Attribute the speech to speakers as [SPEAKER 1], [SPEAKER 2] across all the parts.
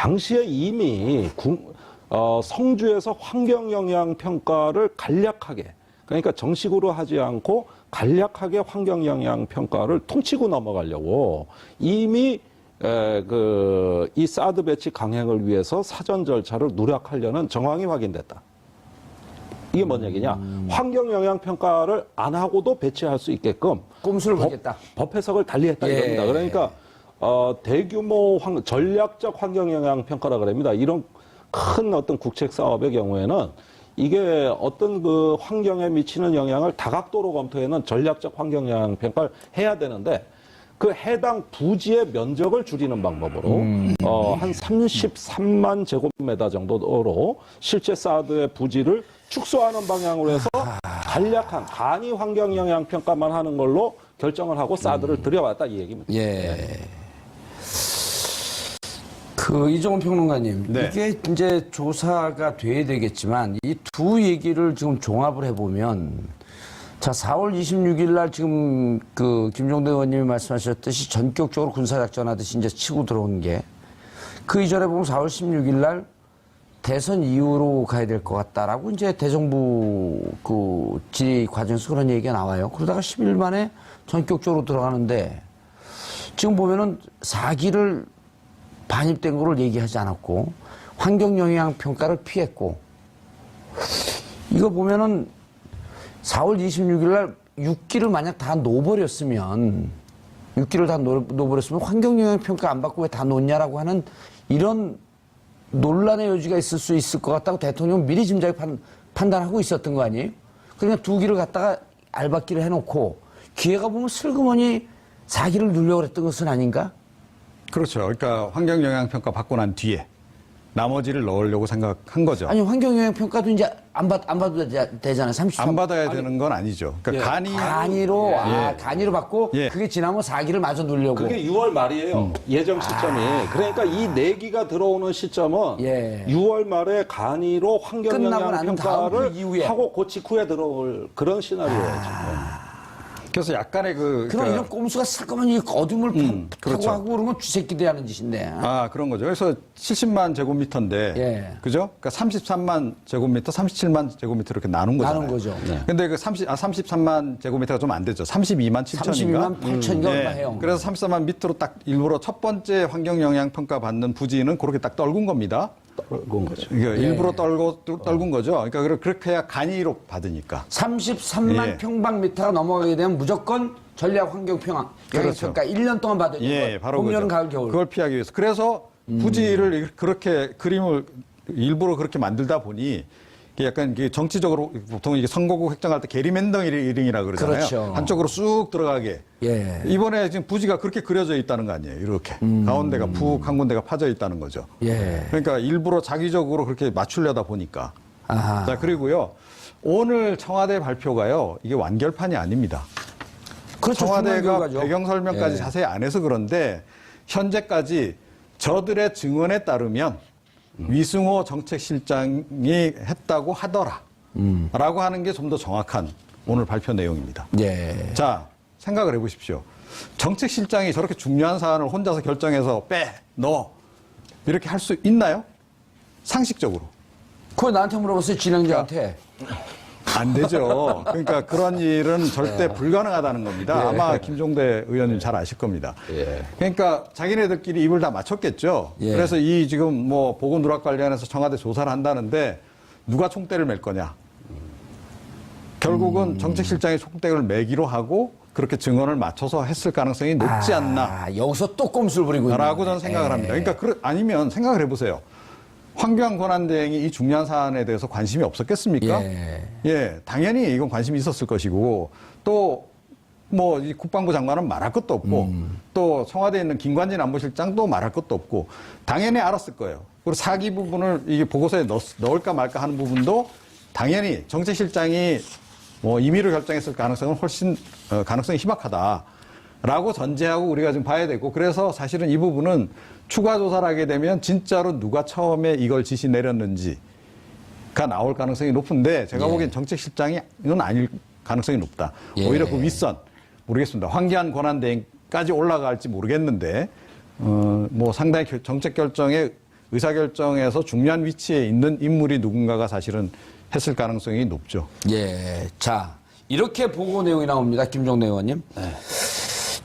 [SPEAKER 1] 당시에 이미 성주에서 환경영향평가를 간략하게, 그러니까 정식으로 하지 않고 간략하게 환경영향평가를 퉁치고 넘어가려고 이미 이 사드 배치 강행을 위해서 사전 절차를 누락하려는 정황이 확인됐다. 이게 뭔 얘기냐? 환경영향평가를 안 하고도 배치할 수 있게끔
[SPEAKER 2] 꼼수를 부리겠다.
[SPEAKER 1] 법 해석을 달리했다 이겁니다. 그러니까 대규모 전략적 환경영향평가라 그럽니다. 이런 큰 어떤 국책 사업의 경우에는 이게 어떤 그 환경에 미치는 영향을 다각도로 검토해는 전략적 환경영향평가를 해야 되는데 그 해당 부지의 면적을 줄이는 방법으로 한 33만 제곱미터 정도로 실제 사드의 부지를 축소하는 방향으로 해서 간략한 간이 환경영향평가만 하는 걸로 결정을 하고 사드를 들여왔다 이 얘기입니다.
[SPEAKER 2] 예. 이종훈 평론가님,
[SPEAKER 3] 네.
[SPEAKER 2] 이게 이제 조사가 돼야 되겠지만 이 두 얘기를 지금 종합을 해보면 자, 4월 26일 날 지금 김종대 의원님이 말씀하셨듯이 전격적으로 군사작전 하듯이 이제 치고 들어온 게 그 이전에 보면 4월 16일 날 대선 이후로 가야 될 것 같다라고 이제 대정부 질의 과정에서 그런 얘기가 나와요. 그러다가 10일 만에 전격적으로 들어가는데 지금 보면은 4기를 반입된 거를 얘기하지 않았고 환경영향평가를 피했고 이거 보면은 4월 26일 날 6기를 만약 다 놓아버렸으면 6기를 다 놓아버렸으면 환경영향평가 안 받고 왜 다 놓냐라고 하는 이런 논란의 여지가 있을 수 있을 것 같다고 대통령은 미리 짐작에 판단하고 있었던 거 아니에요? 그러니까 2기를 갖다가 알박기를 해놓고 기회가 보면 슬그머니 4기를 누려고 그랬던 것은 아닌가?
[SPEAKER 3] 그렇죠. 그러니까 환경영향평가 받고 난 뒤에 나머지를 넣으려고 생각한 거죠.
[SPEAKER 2] 아니 환경영향평가도 이제 안 받아도 되잖아요. 33.
[SPEAKER 3] 안 받아야 되는 건 아니죠. 그러니까 간이로
[SPEAKER 2] 간이로 받고 그게 지나면 4기를 마저 누려고.
[SPEAKER 1] 그게 6월 말이에요. 예정 시점이. 그러니까 이 4기가 들어오는 시점은 6월 말에 간이로 환경영향평가를 하고 그 직후에 들어올 그런 시나리오예요.
[SPEAKER 3] 그래서 약간의
[SPEAKER 2] 그럼 이런 꼼수가 슬그머니 어둠을 타고 하고 그런 건 쥐새끼들이 하는 짓인데.
[SPEAKER 3] 그런 거죠. 그래서 70만 제곱미터인데, 그죠? 그러니까 33만 제곱미터, 37만 제곱미터 이렇게 나눈 거잖아요.
[SPEAKER 2] 나눈 거죠.
[SPEAKER 3] 근데 33만 제곱미터가 좀 안 되죠. 32만 7천인가?
[SPEAKER 2] 32만 8천인가 얼마 해요.
[SPEAKER 3] 그래서 34만 밑으로 딱 일부러 첫 번째 환경영향평가 받는 부지는 그렇게 딱 떨군 겁니다.
[SPEAKER 1] 떨군 거죠.
[SPEAKER 3] 일부러 떨군 거죠. 그러니까 그렇게 해야 간이로 받으니까.
[SPEAKER 2] 33만 평방미터가 넘어가게 되면 무조건 전략 환경평가
[SPEAKER 3] 그렇죠.
[SPEAKER 2] 1년 동안 받아야 되는
[SPEAKER 3] 바로
[SPEAKER 2] 봄, 여름,
[SPEAKER 3] 그거죠.
[SPEAKER 2] 가을, 겨울.
[SPEAKER 3] 그걸 피하기 위해서. 그래서 부지를 그렇게 그림을 일부러 그렇게 만들다 보니 이게 약간 정치적으로 보통 이게 선거구 획정할 때 게리맨더링이라 그러잖아요.
[SPEAKER 2] 그렇죠.
[SPEAKER 3] 한쪽으로 쑥 들어가게. 이번에 지금 부지가 그렇게 그려져 있다는 거 아니에요. 이렇게 가운데가 푹 한 군데가 파져 있다는 거죠. 그러니까 일부러 자기적으로 그렇게 맞추려다 보니까. 자, 그리고요. 오늘 청와대 발표가요. 이게 완결판이 아닙니다.
[SPEAKER 2] 그렇죠.
[SPEAKER 3] 청와대가 배경 설명까지 자세히 안 해서 그런데 현재까지 저들의 증언에 따르면 위승호 정책실장이 했다고 하더라 라고 하는 게 좀 더 정확한 오늘 발표 내용입니다. 자, 생각을 해보십시오. 정책실장이 저렇게 중요한 사안을 혼자서 결정해서 넣어 이렇게 할 수 있나요? 상식적으로.
[SPEAKER 2] 그거 나한테 물어봤어요. 진행자한테.
[SPEAKER 3] 안 되죠. 그러니까 그런 일은 절대 불가능하다는 겁니다. 아마 김종대 의원님 잘 아실 겁니다. 그러니까 자기네들끼리 입을 다 맞췄겠죠. 그래서 이 지금 뭐 보건 누락 관련해서 청와대 조사를 한다는데 누가 총대를 맬 거냐. 결국은 정책실장이 총대를 매기로 하고 그렇게 증언을 맞춰서 했을 가능성이 높지 않나.
[SPEAKER 2] 여기서 또 꼼수를 부리고 있는
[SPEAKER 3] 라고 저는 생각을 합니다. 그러니까 아니면 생각을 해보세요. 환경권한대행이 이 중요한 사안에 대해서 관심이 없었겠습니까? 당연히 이건 관심이 있었을 것이고 또 뭐 이 국방부 장관은 말할 것도 없고 또 청와대에 있는 김관진 안보실장도 말할 것도 없고 당연히 알았을 거예요. 그리고 4기 부분을 이게 보고서에 넣을까 말까 하는 부분도 당연히 정책실장이 뭐 임의로 결정했을 가능성은 훨씬 가능성이 희박하다라고 전제하고 우리가 지금 봐야 되고 그래서 사실은 이 부분은 추가 조사를 하게 되면 진짜로 누가 처음에 이걸 지시 내렸는지가 나올 가능성이 높은데 제가 보기엔 정책실장이 이건 아닐 가능성이 높다. 오히려 그 윗선 모르겠습니다. 황교안 권한대행까지 올라갈지 모르겠는데 뭐 상당히 정책 결정에 의사결정에서 중요한 위치에 있는 인물이 누군가가 사실은 했을 가능성이 높죠.
[SPEAKER 2] 예. 자, 이렇게 보고 내용이 나옵니다. 김종대 의원님.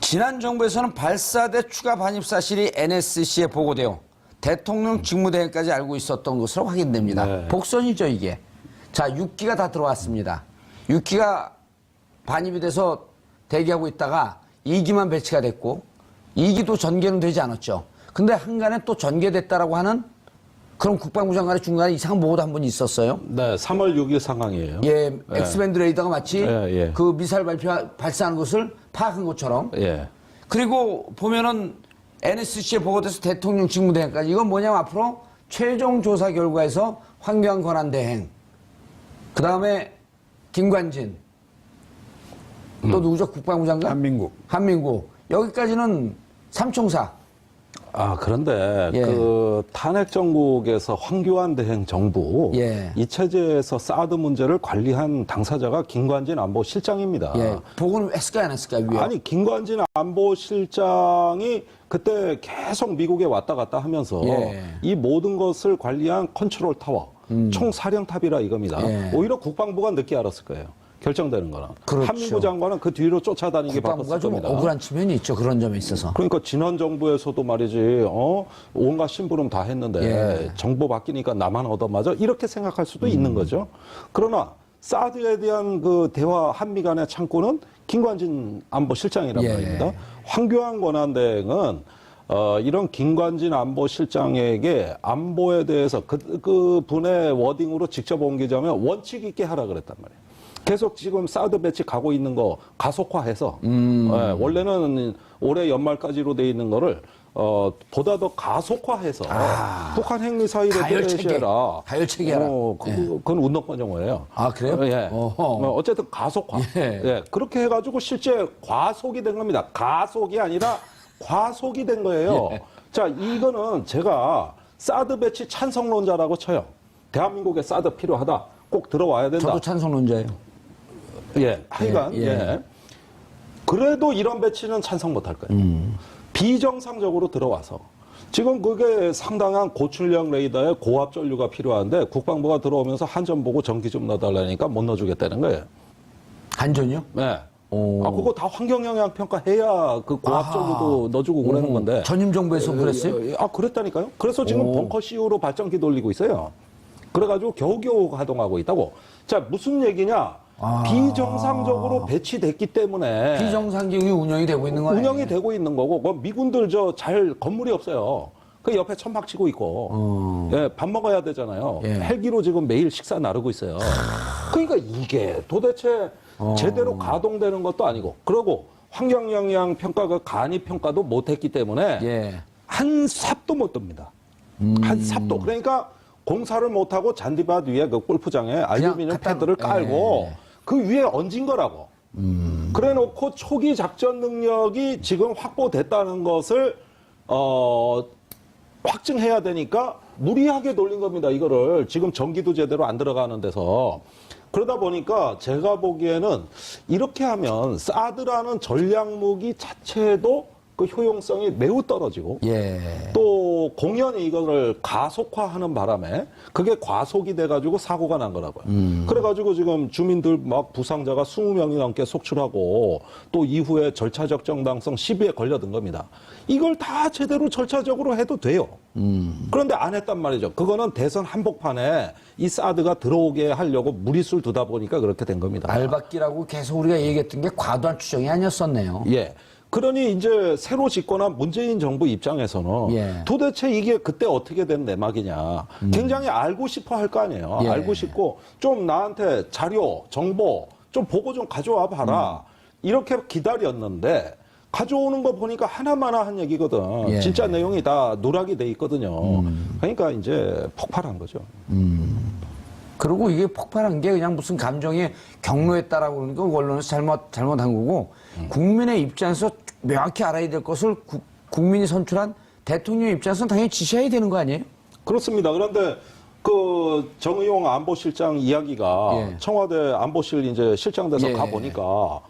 [SPEAKER 2] 지난 정부에서는 발사대 추가 반입 사실이 NSC에 보고되어 대통령 직무대행까지 알고 있었던 것으로 확인됩니다.
[SPEAKER 1] 네.
[SPEAKER 2] 복선이죠, 이게. 자, 6기가 다 들어왔습니다. 6기가 반입이 돼서 대기하고 있다가 2기만 배치가 됐고 2기도 전개는 되지 않았죠. 근데 한간에 또 전개됐다라고 하는 그런 국방부 장관의 중간에 이상한 보고도 한 번 있었어요.
[SPEAKER 1] 네, 3월 6일 상황이에요.
[SPEAKER 2] 예, 엑스밴드 레이더가 마치
[SPEAKER 1] 예.
[SPEAKER 2] 그 미사일 발사하는 것을 파악한 것처럼.
[SPEAKER 1] 예.
[SPEAKER 2] 그리고 보면은 NSC에 보고돼서 대통령 직무대행까지 이건 뭐냐면 앞으로 최종 조사 결과에서 황교안 권한대행, 그 다음에 김관진, 또 누구죠? 국방부 장관? 한민국. 여기까지는 삼총사.
[SPEAKER 1] 아, 그런데
[SPEAKER 2] 예.
[SPEAKER 1] 그 탄핵 정국에서 황교안 대행 정부
[SPEAKER 2] 예.
[SPEAKER 1] 이 체제에서 사드 문제를 관리한 당사자가 김관진 안보실장입니다.
[SPEAKER 2] 예. 보고는 했을까요, 안 했을까요, 위에?
[SPEAKER 1] 아니, 김관진 안보실장이 그때 계속 미국에 왔다 갔다 하면서
[SPEAKER 2] 예.
[SPEAKER 1] 이 모든 것을 관리한 컨트롤 타워, 총사령탑이라 이겁니다.
[SPEAKER 2] 예.
[SPEAKER 1] 오히려 국방부가 늦게 알았을 거예요. 결정되는 거는.
[SPEAKER 2] 그렇죠.
[SPEAKER 1] 한민구 장관은 그 뒤로 쫓아다니기
[SPEAKER 2] 국방부가
[SPEAKER 1] 바빴을
[SPEAKER 2] 좀
[SPEAKER 1] 겁니다.
[SPEAKER 2] 억울한 측면이 있죠. 그런 점에 있어서.
[SPEAKER 1] 그러니까 지난 정부에서도 말이지, 온갖 심부름 다 했는데
[SPEAKER 2] 예.
[SPEAKER 1] 정부 바뀌니까 나만 얻어맞아 이렇게 생각할 수도 있는 거죠. 그러나 사드에 대한 그 대화 한미 간의 창구는 김관진 안보실장이란
[SPEAKER 2] 예.
[SPEAKER 1] 말입니다. 황교안 권한대행은 이런 김관진 안보실장에게 안보에 대해서 그 분의 워딩으로 직접 옮기자면 원칙 있게 하라 그랬단 말이에요. 계속 지금 사드 배치 가고 있는 거 가속화해서 원래는 올해 연말까지로 돼 있는 거를 보다 더 가속화해서 북한 핵미사일에 대해라.
[SPEAKER 2] 가열체계라.
[SPEAKER 1] 그건 운동권 용어예요.
[SPEAKER 2] 아, 그래요?
[SPEAKER 1] 예.
[SPEAKER 2] 어허.
[SPEAKER 1] 어쨌든 가속화.
[SPEAKER 2] 예.
[SPEAKER 1] 예. 그렇게 해가지고 실제 과속이 된 겁니다. 가속이 아니라 과속이 된 거예요.
[SPEAKER 2] 예.
[SPEAKER 1] 자, 이거는 제가 사드 배치 찬성론자라고 쳐요. 대한민국에 사드 필요하다. 꼭 들어와야 된다.
[SPEAKER 2] 저도 찬성론자예요.
[SPEAKER 1] 예, 하여간,
[SPEAKER 2] 예.
[SPEAKER 1] 예. 그래도 이런 배치는 찬성 못 할 거예요. 비정상적으로 들어와서. 지금 그게 상당한 고출력 레이더에 고압 전류가 필요한데 국방부가 들어오면서 한전 보고 전기 좀 넣어달라니까 못 넣어주겠다는 거예요.
[SPEAKER 2] 한전이요?
[SPEAKER 1] 네.
[SPEAKER 2] 오.
[SPEAKER 1] 아, 그거 다 환경영향 평가해야 그 고압 전류도 넣어주고 그러는 건데.
[SPEAKER 2] 전임 정부에서 그랬어요?
[SPEAKER 1] 아, 그랬다니까요? 그래서 지금 벙커 CU로 발전기 돌리고 있어요. 그래가지고 겨우겨우 가동하고 있다고. 자, 무슨 얘기냐? 비정상적으로 배치됐기 때문에
[SPEAKER 2] 비정상적인 운영이 되고 있는 거예요.
[SPEAKER 1] 운영이 되고 있는 거고, 그 미군들 잘 건물이 없어요. 그 옆에 천막 치고 있고, 예, 밥 먹어야 되잖아요.
[SPEAKER 2] 예.
[SPEAKER 1] 헬기로 지금 매일 식사 나르고 있어요. 그러니까 이게 도대체 제대로 가동되는 것도 아니고, 그리고 환경영향 평가가 간이 평가도 못했기 때문에
[SPEAKER 2] 예.
[SPEAKER 1] 한 삽도 못 듭니다. 한 삽도. 그러니까 공사를 못하고 잔디밭 위에 그 골프장에 알루미늄 패드를 깔고 그 위에 얹은 거라고. 그래 놓고 초기 작전 능력이 지금 확보됐다는 것을, 확증해야 되니까 무리하게 돌린 겁니다. 이거를. 지금 전기도 제대로 안 들어가는 데서. 그러다 보니까 제가 보기에는 이렇게 하면 사드라는 전략무기 자체도 그 효용성이 매우 떨어지고
[SPEAKER 2] 예.
[SPEAKER 1] 또 공연히 이거를 가속화하는 바람에 그게 과속이 돼가지고 사고가 난 거라고요. 그래가지고 지금 주민들 막 부상자가 20명이 넘게 속출하고 또 이후에 절차적 정당성 시비에 걸려든 겁니다. 이걸 다 제대로 절차적으로 해도 돼요. 그런데 안 했단 말이죠. 그거는 대선 한복판에 이 사드가 들어오게 하려고 무리수를 두다 보니까 그렇게 된 겁니다.
[SPEAKER 2] 알박기라고 계속 우리가 얘기했던 게 과도한 추정이 아니었었네요.
[SPEAKER 1] 예. 그러니 이제 새로 집권한 문재인 정부 입장에서는
[SPEAKER 2] 예.
[SPEAKER 1] 도대체 이게 그때 어떻게 된 내막이냐 굉장히 알고 싶어 할 거 아니에요.
[SPEAKER 2] 예.
[SPEAKER 1] 알고 싶고 좀 나한테 자료, 정보 좀 보고 좀 가져와 봐라. 이렇게 기다렸는데 가져오는 거 보니까 하나마나한 얘기거든.
[SPEAKER 2] 예.
[SPEAKER 1] 진짜 내용이 다 누락이 돼 있거든요. 그러니까 이제 폭발한 거죠.
[SPEAKER 2] 그리고 이게 폭발한 게 그냥 무슨 감정에 경로했다라고 그러니까 언론에서 잘못한 거고 국민의 입장에서 명확히 알아야 될 것을 국민이 선출한 대통령 입장에서는 당연히 지시해야 되는 거 아니에요?
[SPEAKER 1] 그렇습니다. 그런데 그 정의용 안보실장 이야기가
[SPEAKER 2] 예.
[SPEAKER 1] 청와대 안보실 이제 실장 돼서
[SPEAKER 2] 예.
[SPEAKER 1] 가 보니까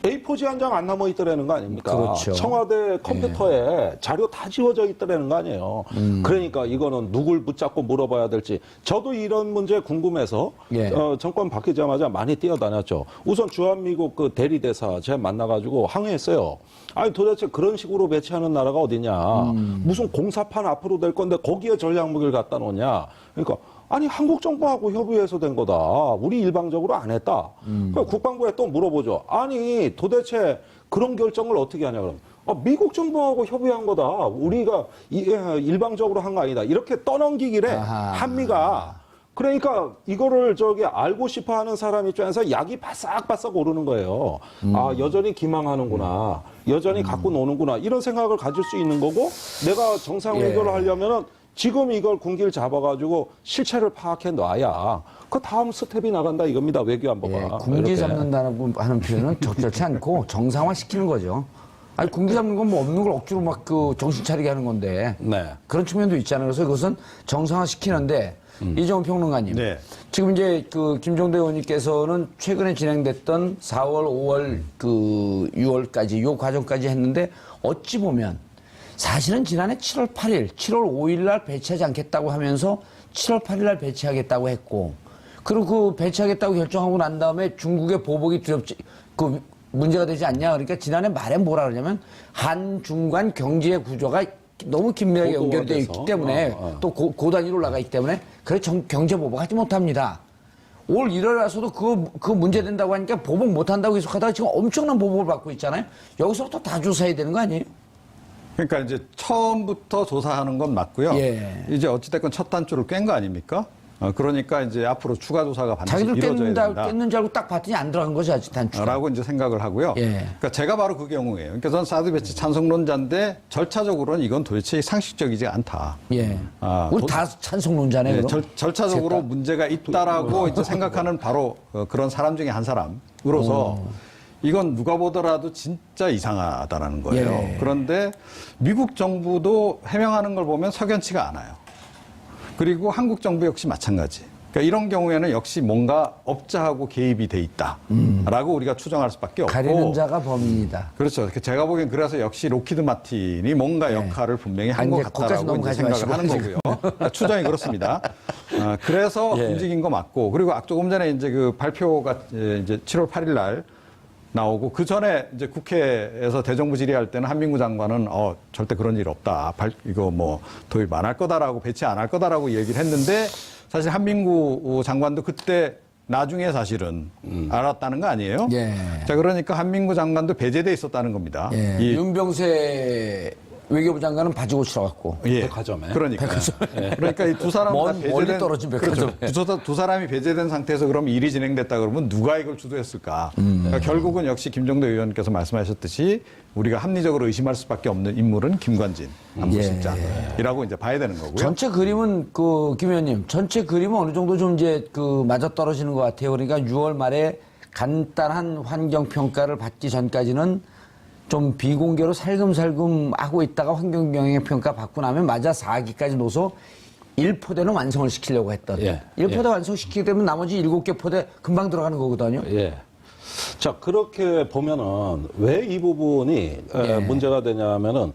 [SPEAKER 1] A4지 한 장 안 남아 있더라는 거 아닙니까?
[SPEAKER 2] 그렇죠.
[SPEAKER 1] 청와대 컴퓨터에 자료 다 지워져 있더라는 거 아니에요. 그러니까 이거는 누굴 붙잡고 물어봐야 될지. 저도 이런 문제 궁금해서
[SPEAKER 2] 예.
[SPEAKER 1] 정권 바뀌자마자 많이 뛰어다녔죠. 우선 주한미국 그 대리대사 제가 만나가지고 항의했어요. 아니 도대체 그런 식으로 배치하는 나라가 어디냐. 무슨 공사판 앞으로 될 건데 거기에 전략무기를 갖다 놓냐. 그러니까 아니 한국 정부하고 협의해서 된 거다. 우리 일방적으로 안 했다. 그러니까 국방부에 또 물어보죠. 아니 도대체 그런 결정을 어떻게 하냐 그럼. 미국 정부하고 협의한 거다. 우리가 일방적으로 한 거 아니다. 이렇게 떠넘기길래 한미가 그러니까 이거를 알고 싶어 하는 사람 입장에서 약이 바싹바싹 오르는 거예요. 아, 여전히 기망하는구나. 여전히 갖고 노는구나. 이런 생각을 가질 수 있는 거고 내가 정상회담을 하려면은 지금 이걸 군기를 잡아가지고 실체를 파악해 놔야 그 다음 스텝이 나간다 이겁니다. 외교안보가.
[SPEAKER 2] 예, 군기 잡는다는 하는 표현은 적절치 않고 정상화 시키는 거죠. 아니 군기 잡는 건 뭐 없는 걸 억지로 막 그 정신 차리게 하는 건데
[SPEAKER 1] 네.
[SPEAKER 2] 그런 측면도 있잖아요. 그래서 그것은 정상화 시키는데 이정훈 평론가님,
[SPEAKER 3] 네.
[SPEAKER 2] 지금 이제 그 김종대 의원님께서는 최근에 진행됐던 4월, 5월, 그 6월까지 요 과정까지 했는데 어찌 보면 사실은 지난해 7월 8일, 7월 5일 날 배치하지 않겠다고 하면서 7월 8일 날 배치하겠다고 했고, 그리고 그 배치하겠다고 결정하고 난 다음에 중국의 보복이 두렵지, 그 문제가 되지 않냐. 그러니까 지난해 말에 뭐라 그러냐면 한중 간 경제 구조가 너무 긴밀하게 연결되어 있기 때문에 또 고단위로 나가 있기 때문에 그래 경제 보복하지 못합니다. 올 1월 와서도 그거 문제된다고 하니까 보복 못한다고 계속하다가 지금 엄청난 보복을 받고 있잖아요. 여기서부터 다 조사해야 되는 거 아니에요?
[SPEAKER 3] 그러니까 이제 처음부터 조사하는 건 맞고요.
[SPEAKER 2] 예.
[SPEAKER 3] 이제 어찌됐건 첫 단추를 깬 거 아닙니까? 그러니까 이제 앞으로 추가 조사가 반드시
[SPEAKER 2] 자기들
[SPEAKER 3] 이루어져야 된다.
[SPEAKER 2] 깼는 줄 알고 딱 봤더니 안 들어간 거죠, 아직 단추가.
[SPEAKER 3] 라고 이제 생각을 하고요.
[SPEAKER 2] 예.
[SPEAKER 3] 그러니까 제가 바로 그 경우예요. 그러니까 저는 사드 배치 찬성론자인데 절차적으로는 이건 도대체 상식적이지 않다.
[SPEAKER 2] 예. 우리 다 찬성론자네,
[SPEAKER 3] 네,
[SPEAKER 2] 그럼.
[SPEAKER 3] 절차적으로
[SPEAKER 2] 셋 다.
[SPEAKER 3] 문제가 있다라고 이제 생각하는 바로 그런 사람 중에 한 사람으로서 이건 누가 보더라도 진짜 이상하다라는 거예요.
[SPEAKER 2] 예.
[SPEAKER 3] 그런데 미국 정부도 해명하는 걸 보면 석연치가 않아요. 그리고 한국 정부 역시 마찬가지. 그러니까 이런 경우에는 역시 뭔가 업자하고 개입이 돼 있다라고 우리가 추정할 수밖에 없고.
[SPEAKER 2] 가리는 자가 범인이다.
[SPEAKER 3] 그렇죠. 제가 보기엔 그래서 역시 로키드 마틴이 뭔가 역할을 분명히 한 것
[SPEAKER 2] 이제 거기까지
[SPEAKER 3] 같다라고 이제
[SPEAKER 2] 넘어가지
[SPEAKER 3] 생각을 하는 거고요. 추정이 그렇습니다. 그래서 움직인 거 맞고, 그리고 조금 전에 이제 그 발표가 이제 7월 8일 날 나오고, 그 전에 이제 국회에서 대정부 질의할 때는 한민구 장관은 절대 그런 일 없다. 이거 뭐 도입 안 할 거다라고, 배치 안 할 거다라고 얘기를 했는데, 사실 한민구 장관도 그때 나중에 사실은 알았다는 거 아니에요?
[SPEAKER 2] 예.
[SPEAKER 3] 자, 그러니까 한민구 장관도 배제돼 있었다는 겁니다.
[SPEAKER 2] 예. 윤병세 외교부 장관은 바지 고치러 갔고.
[SPEAKER 3] 예.
[SPEAKER 1] 백화점에.
[SPEAKER 3] 그러니까. 그러니까 이 두 사람 다 배제된.
[SPEAKER 2] 멀리 떨어진 백화점에.
[SPEAKER 3] 그렇죠. 두 사람이 배제된 상태에서 그럼 일이 진행됐다 그러면 누가 이걸 주도했을까? 그러니까 결국은 역시 김종대 의원께서 말씀하셨듯이 우리가 합리적으로 의심할 수밖에 없는 인물은 김관진 안보실장이라고 이제 봐야 되는 거고요.
[SPEAKER 2] 전체 그림은 김 의원님, 전체 그림은 어느 정도 좀 이제 맞아 떨어지는 것 같아요. 그러니까 6월 말에 간단한 환경 평가를 받기 전까지는 좀 비공개로 살금살금 하고 있다가 환경영향평가 받고 나면 맞아 4기까지 놓아서 1포대는 완성을 시키려고 했던.
[SPEAKER 1] 예.
[SPEAKER 2] 1포대 완성시키게 되면 나머지 7개 포대 금방 들어가는 거거든요.
[SPEAKER 1] 예. 자, 그렇게 보면은 왜 이 부분이 문제가 되냐면은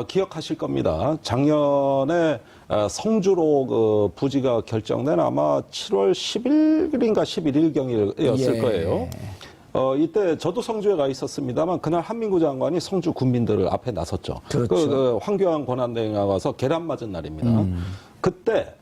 [SPEAKER 1] 기억하실 겁니다. 작년에 성주로 그 부지가 결정된 아마 7월 10일인가 11일경이었을 거예요. 이때 저도 성주에 가 있었습니다만 그날 한민구 장관이 성주 군민들을 앞에 나섰죠.
[SPEAKER 2] 그렇죠.
[SPEAKER 1] 황교안 권한대행이 와서 계란 맞은 날입니다. 그때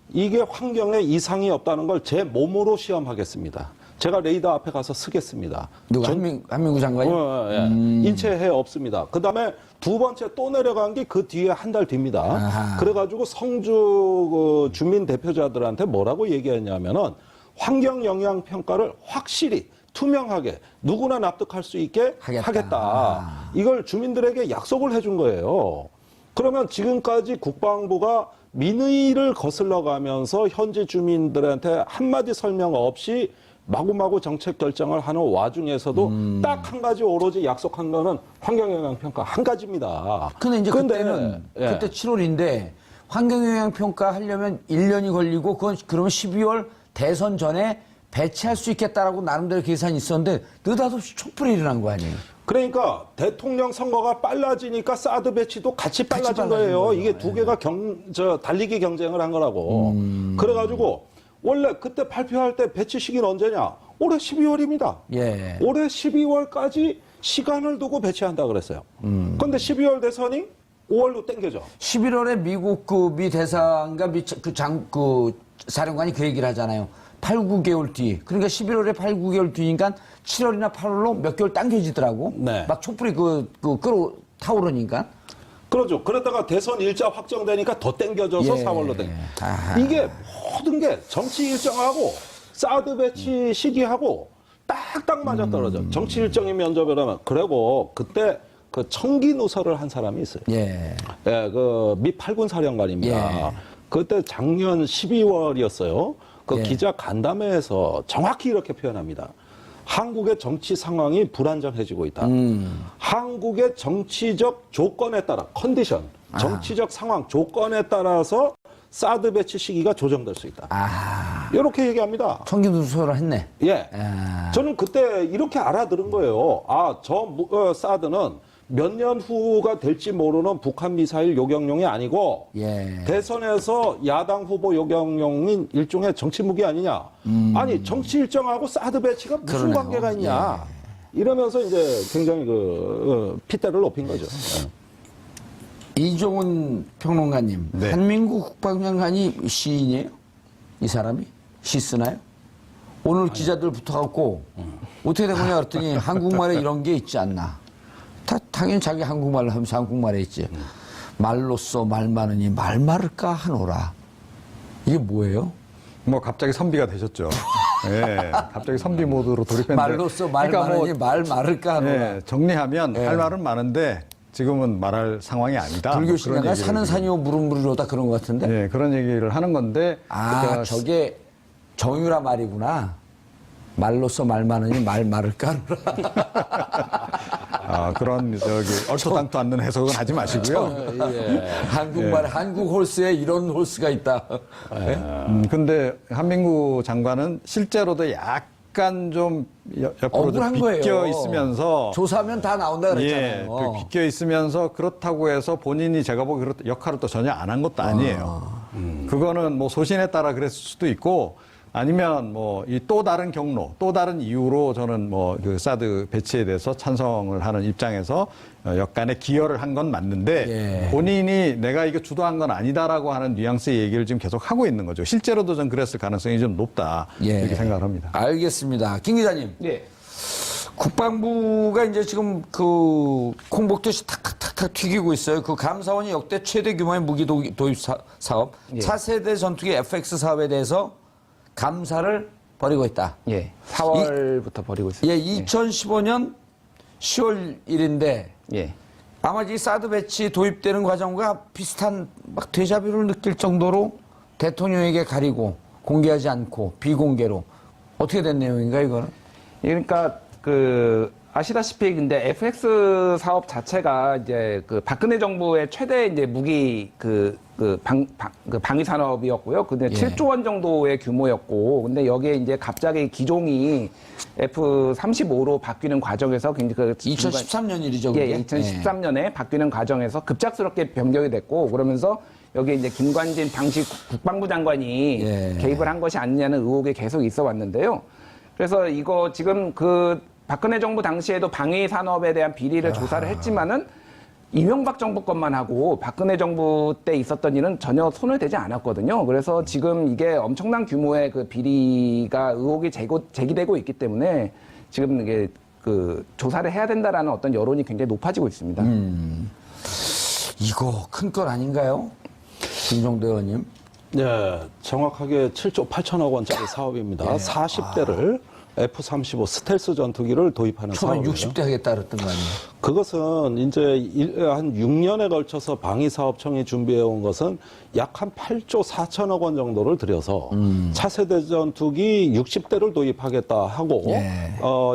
[SPEAKER 1] 이게 환경에 이상이 없다는 걸 제 몸으로 시험하겠습니다. 제가 레이더 앞에 가서 쓰겠습니다.
[SPEAKER 2] 누가 한민구 장관이요?
[SPEAKER 1] 예. 인체해 없습니다. 그 다음에 두 번째 또 내려간 게 그 뒤에 한 달 뒤입니다.
[SPEAKER 2] 아하.
[SPEAKER 1] 그래가지고 성주 주민 대표자들한테 뭐라고 얘기했냐면은 환경 영향 평가를 확실히 투명하게 누구나 납득할 수 있게 하겠다. 이걸 주민들에게 약속을 해준 거예요. 그러면 지금까지 국방부가 민의를 거슬러 가면서 현지 주민들한테 한마디 설명 없이 마구마구 정책 결정을 하는 와중에서도 딱 한 가지 오로지 약속한 거는 환경영향평가 한 가지입니다.
[SPEAKER 2] 근데 이제
[SPEAKER 1] 그때
[SPEAKER 2] 7월인데 환경영향평가 하려면 1년이 걸리고 그러면 12월 대선 전에 배치할 수 있겠다라고 나름대로 계산이 있었는데 느닷없이 촛불이 일어난 거 아니에요?
[SPEAKER 1] 그러니까 대통령 선거가 빨라지니까 사드 배치도 같이 빨라진
[SPEAKER 2] 빨라진
[SPEAKER 1] 거예요.
[SPEAKER 2] 거예요.
[SPEAKER 1] 이게 두 개가 달리기 경쟁을 한 거라고. 그래가지고 원래 그때 발표할 때 배치 시기는 언제냐? 올해 12월입니다.
[SPEAKER 2] 예.
[SPEAKER 1] 올해 12월까지 시간을 두고 배치한다 그랬어요. 그런데 12월 대선이 5월로 땡겨져.
[SPEAKER 2] 11월에 미국 그 미 대사관과 그 사령관이 그 얘기를 하잖아요. 8, 9개월 뒤. 그러니까 11월에 8, 9개월 뒤니까 7월이나 8월로 몇 개월 당겨지더라고.
[SPEAKER 1] 네.
[SPEAKER 2] 막 촛불이 타오르니까.
[SPEAKER 1] 그러죠. 그러다가 대선 일자 확정되니까 더 땡겨져서
[SPEAKER 2] 예.
[SPEAKER 1] 4월로 땡겨.
[SPEAKER 2] 아하.
[SPEAKER 1] 이게 모든 게 정치 일정하고 사드 배치 시기하고 딱딱 맞아떨어져. 정치 일정이 면접이라면. 그리고 그때 그 청기 누설을 한 사람이 있어요.
[SPEAKER 2] 예.
[SPEAKER 1] 예, 그 미 8군 사령관입니다.
[SPEAKER 2] 예.
[SPEAKER 1] 그때 작년 12월이었어요. 그
[SPEAKER 2] 예.
[SPEAKER 1] 기자 간담회에서 정확히 이렇게 표현합니다. 한국의 정치 상황이 불안정해지고 있다. 한국의 정치적 조건에 따라 컨디션, 정치적 상황 조건에 따라서 사드 배치 시기가 조정될 수 있다. 이렇게 얘기합니다.
[SPEAKER 2] 청기누설을 했네.
[SPEAKER 1] 예. 저는 그때 이렇게 알아들은 거예요. 사드는 몇 년 후가 될지 모르는 북한 미사일 요격용이 아니고
[SPEAKER 2] 예.
[SPEAKER 1] 대선에서 야당 후보 요격용인 일종의 정치 무기 아니냐. 아니 정치 일정하고 사드 배치가 무슨
[SPEAKER 2] 그러네요.
[SPEAKER 1] 관계가 있냐. 이러면서 이제 굉장히 핏대를 높인 거죠.
[SPEAKER 2] 이종훈 평론가님,
[SPEAKER 3] 네.
[SPEAKER 2] 한민국 국방장관이 시인이에요? 이 사람이? 시 쓰나요? 오늘 기자들 붙어갖고 어떻게 된 거냐 그랬더니 한국말에 이런 게 있지 않나. 당연히 자기 한국말로 하면서 한국말에 있지. 말로써 말 많으니 말 많을까 하노라. 이게 뭐예요?
[SPEAKER 3] 뭐 갑자기 선비가 되셨죠. 예, 갑자기 선비 모드로 돌입했는데.
[SPEAKER 2] 말로써 말
[SPEAKER 3] 그러니까
[SPEAKER 2] 많으니 말 많을까 하노라.
[SPEAKER 3] 예, 정리하면 할 말은 많은데 지금은 말할 상황이 아니다.
[SPEAKER 2] 불교
[SPEAKER 3] 뭐
[SPEAKER 2] 신앙가
[SPEAKER 3] 그런
[SPEAKER 2] 사는
[SPEAKER 3] 얘기를
[SPEAKER 2] 산이오 물음물이로다 그런 것 같은데?
[SPEAKER 3] 예, 그런 얘기를 하는 건데. 그러니까
[SPEAKER 2] 저게 정유라 말이구나. 말로써 말 많으니 말 많을까 하노라.
[SPEAKER 3] 그런 얼토당토 않는 해석은 하지 마시고요.
[SPEAKER 2] 한국말 한국 홀스에 이런 홀스가 있다.
[SPEAKER 3] 근데 한민구 장관은 실제로도 약간 좀 옆으로
[SPEAKER 2] 억울한
[SPEAKER 3] 좀 비껴
[SPEAKER 2] 거예요.
[SPEAKER 3] 있으면서
[SPEAKER 2] 조사하면 다 나온다
[SPEAKER 3] 예,
[SPEAKER 2] 그랬잖아요.
[SPEAKER 3] 비껴 있으면서 그렇다고 해서 본인이 제가 보기 역할을 또 전혀 안 한 것도 아니에요. 그거는 뭐 소신에 따라 그랬을 수도 있고 아니면 뭐 이 또 다른 경로, 또 다른 이유로 저는 뭐 그 사드 배치에 대해서 찬성을 하는 입장에서 역간의 기여를 한 건 맞는데
[SPEAKER 2] 예.
[SPEAKER 3] 본인이 내가 이거 주도한 건 아니다라고 하는 뉘앙스의 얘기를 지금 계속 하고 있는 거죠. 실제로도 전 그랬을 가능성이 좀 높다 이렇게 생각을 합니다.
[SPEAKER 2] 알겠습니다. 김 기자님.
[SPEAKER 4] 예.
[SPEAKER 2] 국방부가 이제 지금 그 콩복듯이 탁탁탁 튀기고 있어요. 그 감사원이 역대 최대 규모의 무기 도입 사업, 차세대 전투기 FX 사업에 대해서 감사를 벌이고 있다.
[SPEAKER 4] 예. 4월부터 벌이고 있습니다.
[SPEAKER 2] 예, 2015년 10월 1일인데
[SPEAKER 4] 예.
[SPEAKER 2] 아마 이 사드 배치 도입되는 과정과 비슷한 막 데자뷰를 느낄 정도로 대통령에게 가리고 공개하지 않고 비공개로 어떻게 된 내용인가 이거는?
[SPEAKER 4] 그러니까 아시다시피 근데 FX 사업 자체가 이제 박근혜 정부의 최대 이제 무기 방위 산업이었고요. 근데 7조 원 정도의 규모였고, 근데 여기에 이제 갑자기 기종이 F-35로 바뀌는 과정에서 굉장히
[SPEAKER 2] 2013년 일이죠.
[SPEAKER 4] 예, 2013년에 바뀌는 과정에서 급작스럽게 변경이 됐고, 그러면서 여기에 이제 김관진 당시 국방부 장관이 개입을 한 것이 아니냐는 의혹이 계속 있어 왔는데요. 그래서 이거 지금 박근혜 정부 당시에도 방위 산업에 대한 비리를 조사를 했지만은 이명박 정부 것만 하고 박근혜 정부 때 있었던 일은 전혀 손을 대지 않았거든요. 그래서 지금 이게 엄청난 규모의 비리가 의혹이 제기되고 있기 때문에 지금 이게 조사를 해야 된다라는 어떤 여론이 굉장히 높아지고 있습니다.
[SPEAKER 2] 이거 큰 건 아닌가요? 김종대 의원님.
[SPEAKER 1] 네, 정확하게 7조 8천억 원짜리 사업입니다. 40대를 F-35 스텔스 전투기를 도입하는
[SPEAKER 2] 초반
[SPEAKER 1] 사업이에요.
[SPEAKER 2] 60대 하겠다 그랬던 거 아니에요?
[SPEAKER 1] 그것은 이제 한 6년에 걸쳐서 방위사업청이 준비해온 것은 약 한 8조 4천억 원 정도를 들여서 차세대 전투기 60대를 도입하겠다 하고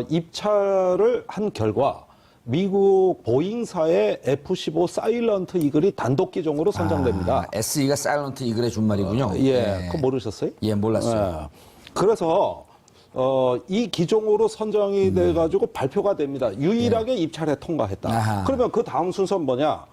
[SPEAKER 1] 입찰을 한 결과 미국 보잉사의 F-15 사일런트 이글이 단독 기종으로 선정됩니다.
[SPEAKER 2] SE가 사일런트 이글의 준말이군요.
[SPEAKER 1] 그거 모르셨어요?
[SPEAKER 2] 예, 몰랐어요.
[SPEAKER 1] 그래서 이 기종으로 선정이 돼가지고 발표가 됩니다. 유일하게 입찰에 통과했다.
[SPEAKER 2] 아하.
[SPEAKER 1] 그러면 그 다음 순서는 뭐냐?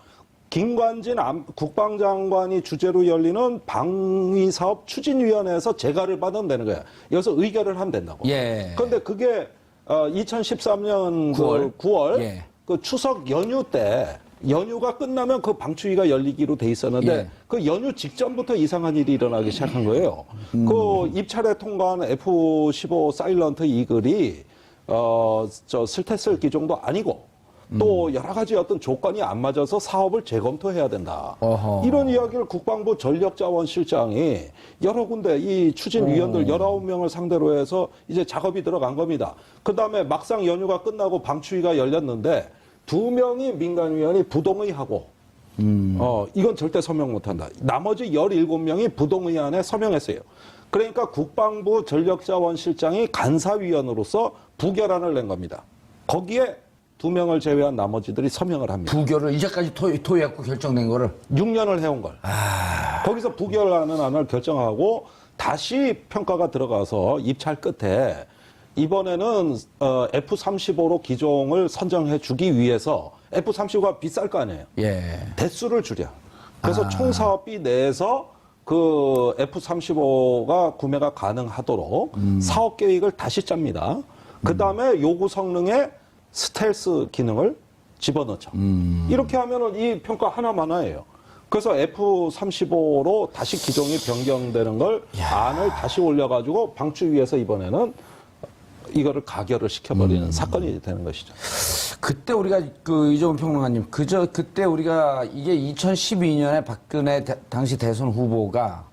[SPEAKER 1] 김관진 국방장관이 주재로 열리는 방위사업 추진위원회에서 재가를 받으면 되는 거야. 여기서 의결을 하면 된다고.
[SPEAKER 2] 예.
[SPEAKER 1] 그런데 그게 2013년
[SPEAKER 2] 9월.
[SPEAKER 1] 9월
[SPEAKER 2] 예.
[SPEAKER 1] 그 추석 연휴 때 연휴가 끝나면 그 방추위가 열리기로 돼 있었는데
[SPEAKER 2] 예.
[SPEAKER 1] 그 연휴 직전부터 이상한 일이 일어나기 시작한 거예요. 그 입찰에 통과한 F-15 사일런트 이글이 저 스텔스 기종도 아니고 또 여러 가지 어떤 조건이 안 맞아서 사업을 재검토해야 된다.
[SPEAKER 2] 어허.
[SPEAKER 1] 이런 이야기를 국방부 전력자원실장이 여러 군데 이 추진위원들 19명을 상대로 해서 이제 작업이 들어간 겁니다. 그 다음에 막상 연휴가 끝나고 방추위가 열렸는데 2명이 민간위원이 부동의하고 이건 절대 서명 못한다. 나머지 17명이 부동의안에 서명했어요. 그러니까 국방부 전력자원실장이 간사위원으로서 부결안을 낸 겁니다. 거기에 2명을 제외한 나머지들이 서명을 합니다.
[SPEAKER 2] 부결을 이제까지 토의했고 결정된 거를
[SPEAKER 1] 6년을 해온 걸. 거기서 부결하는 안을 결정하고 다시 평가가 들어가서 입찰 끝에 이번에는 F-35로 기종을 선정해 주기 위해서 F-35가 비쌀 거 아니에요.
[SPEAKER 2] 예.
[SPEAKER 1] 대수를 줄여. 그래서 총 사업비 내에서 그 F-35가 구매가 가능하도록 사업 계획을 다시 짭니다. 그 다음에 요구 성능에 스텔스 기능을 집어넣죠. 이렇게 하면은 이 평가 하나만화예요. 그래서 F-35로 다시 기종이 변경되는 걸 안을 다시 올려가지고 방추위에서 이번에는 이거를 가결을 시켜버리는 사건이 되는 것이죠.
[SPEAKER 2] 그때 우리가 이종훈 평론가님 그때 우리가 이게 2012년에 박근혜 당시 대선 후보가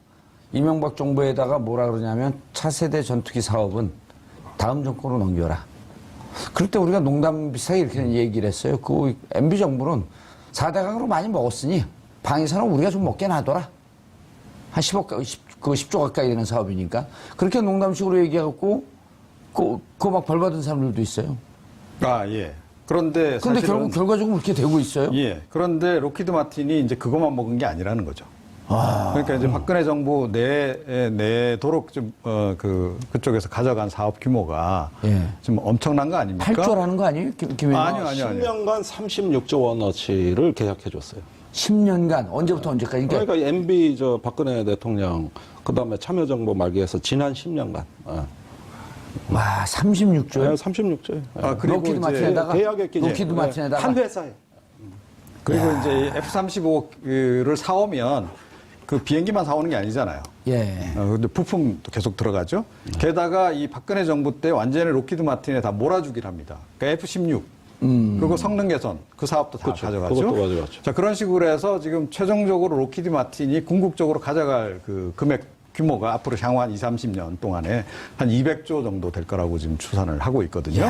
[SPEAKER 2] 이명박 정부에다가 뭐라 그러냐면 차세대 전투기 사업은 다음 정권으로 넘겨라. 그럴 때 우리가 농담 비슷하게 이렇게 얘기를 했어요. 그 MB 정부는 4대강으로 많이 먹었으니 방위산은 우리가 좀 먹게 놔둬라. 한 10조 가까이 되는 사업이니까. 그렇게 농담식으로 얘기하고 그거 막 벌받은 사람들도 있어요.
[SPEAKER 3] 아, 예. 그런데
[SPEAKER 2] 근데
[SPEAKER 3] 사실은
[SPEAKER 2] 결과적으로 그렇게 되고 있어요.
[SPEAKER 3] 예. 그런데 로키드 마틴이 이제 그것만 먹은 게 아니라는 거죠. 그러니까 이제 박근혜 정부 내도록 좀, 그쪽에서 가져간 사업 규모가
[SPEAKER 2] 예.
[SPEAKER 3] 좀 엄청난 거 아닙니까?
[SPEAKER 2] 8조라는 거 아니에요? 김
[SPEAKER 3] 아니요.
[SPEAKER 1] 10년간 36조 원어치를 계약해줬어요.
[SPEAKER 2] 10년간 언제부터 언제까지?
[SPEAKER 1] 그러니까 MB 박근혜 대통령 그다음에 참여정부 말기에서 지난 10년간.
[SPEAKER 2] 와, 36조요?
[SPEAKER 1] 36조예요.
[SPEAKER 3] 아, 그리고
[SPEAKER 2] 로키드
[SPEAKER 3] 이제
[SPEAKER 2] 마틴에다가
[SPEAKER 1] 계약했기
[SPEAKER 2] 로키드 마틴에다가
[SPEAKER 1] 한 회사에.
[SPEAKER 3] 그리고 이제 F-35를 사오면 그 비행기만 사오는 게 아니잖아요.
[SPEAKER 2] 예.
[SPEAKER 3] 근데 부품도 계속 들어가죠. 게다가 이 박근혜 정부 때 완전히 로키드 마틴에 다 몰아주기를 합니다. 그러니까 F-16. 그리고 성능 개선 그 사업도 다
[SPEAKER 1] 그렇죠.
[SPEAKER 3] 가져가죠.
[SPEAKER 1] 그것도 가져갔죠.
[SPEAKER 3] 자, 그런 식으로 해서 지금 최종적으로 로키드 마틴이 궁극적으로 가져갈 그 금액 규모가 앞으로 향후 한 30년 동안에 한 200조 정도 될 거라고 지금 추산을 하고 있거든요.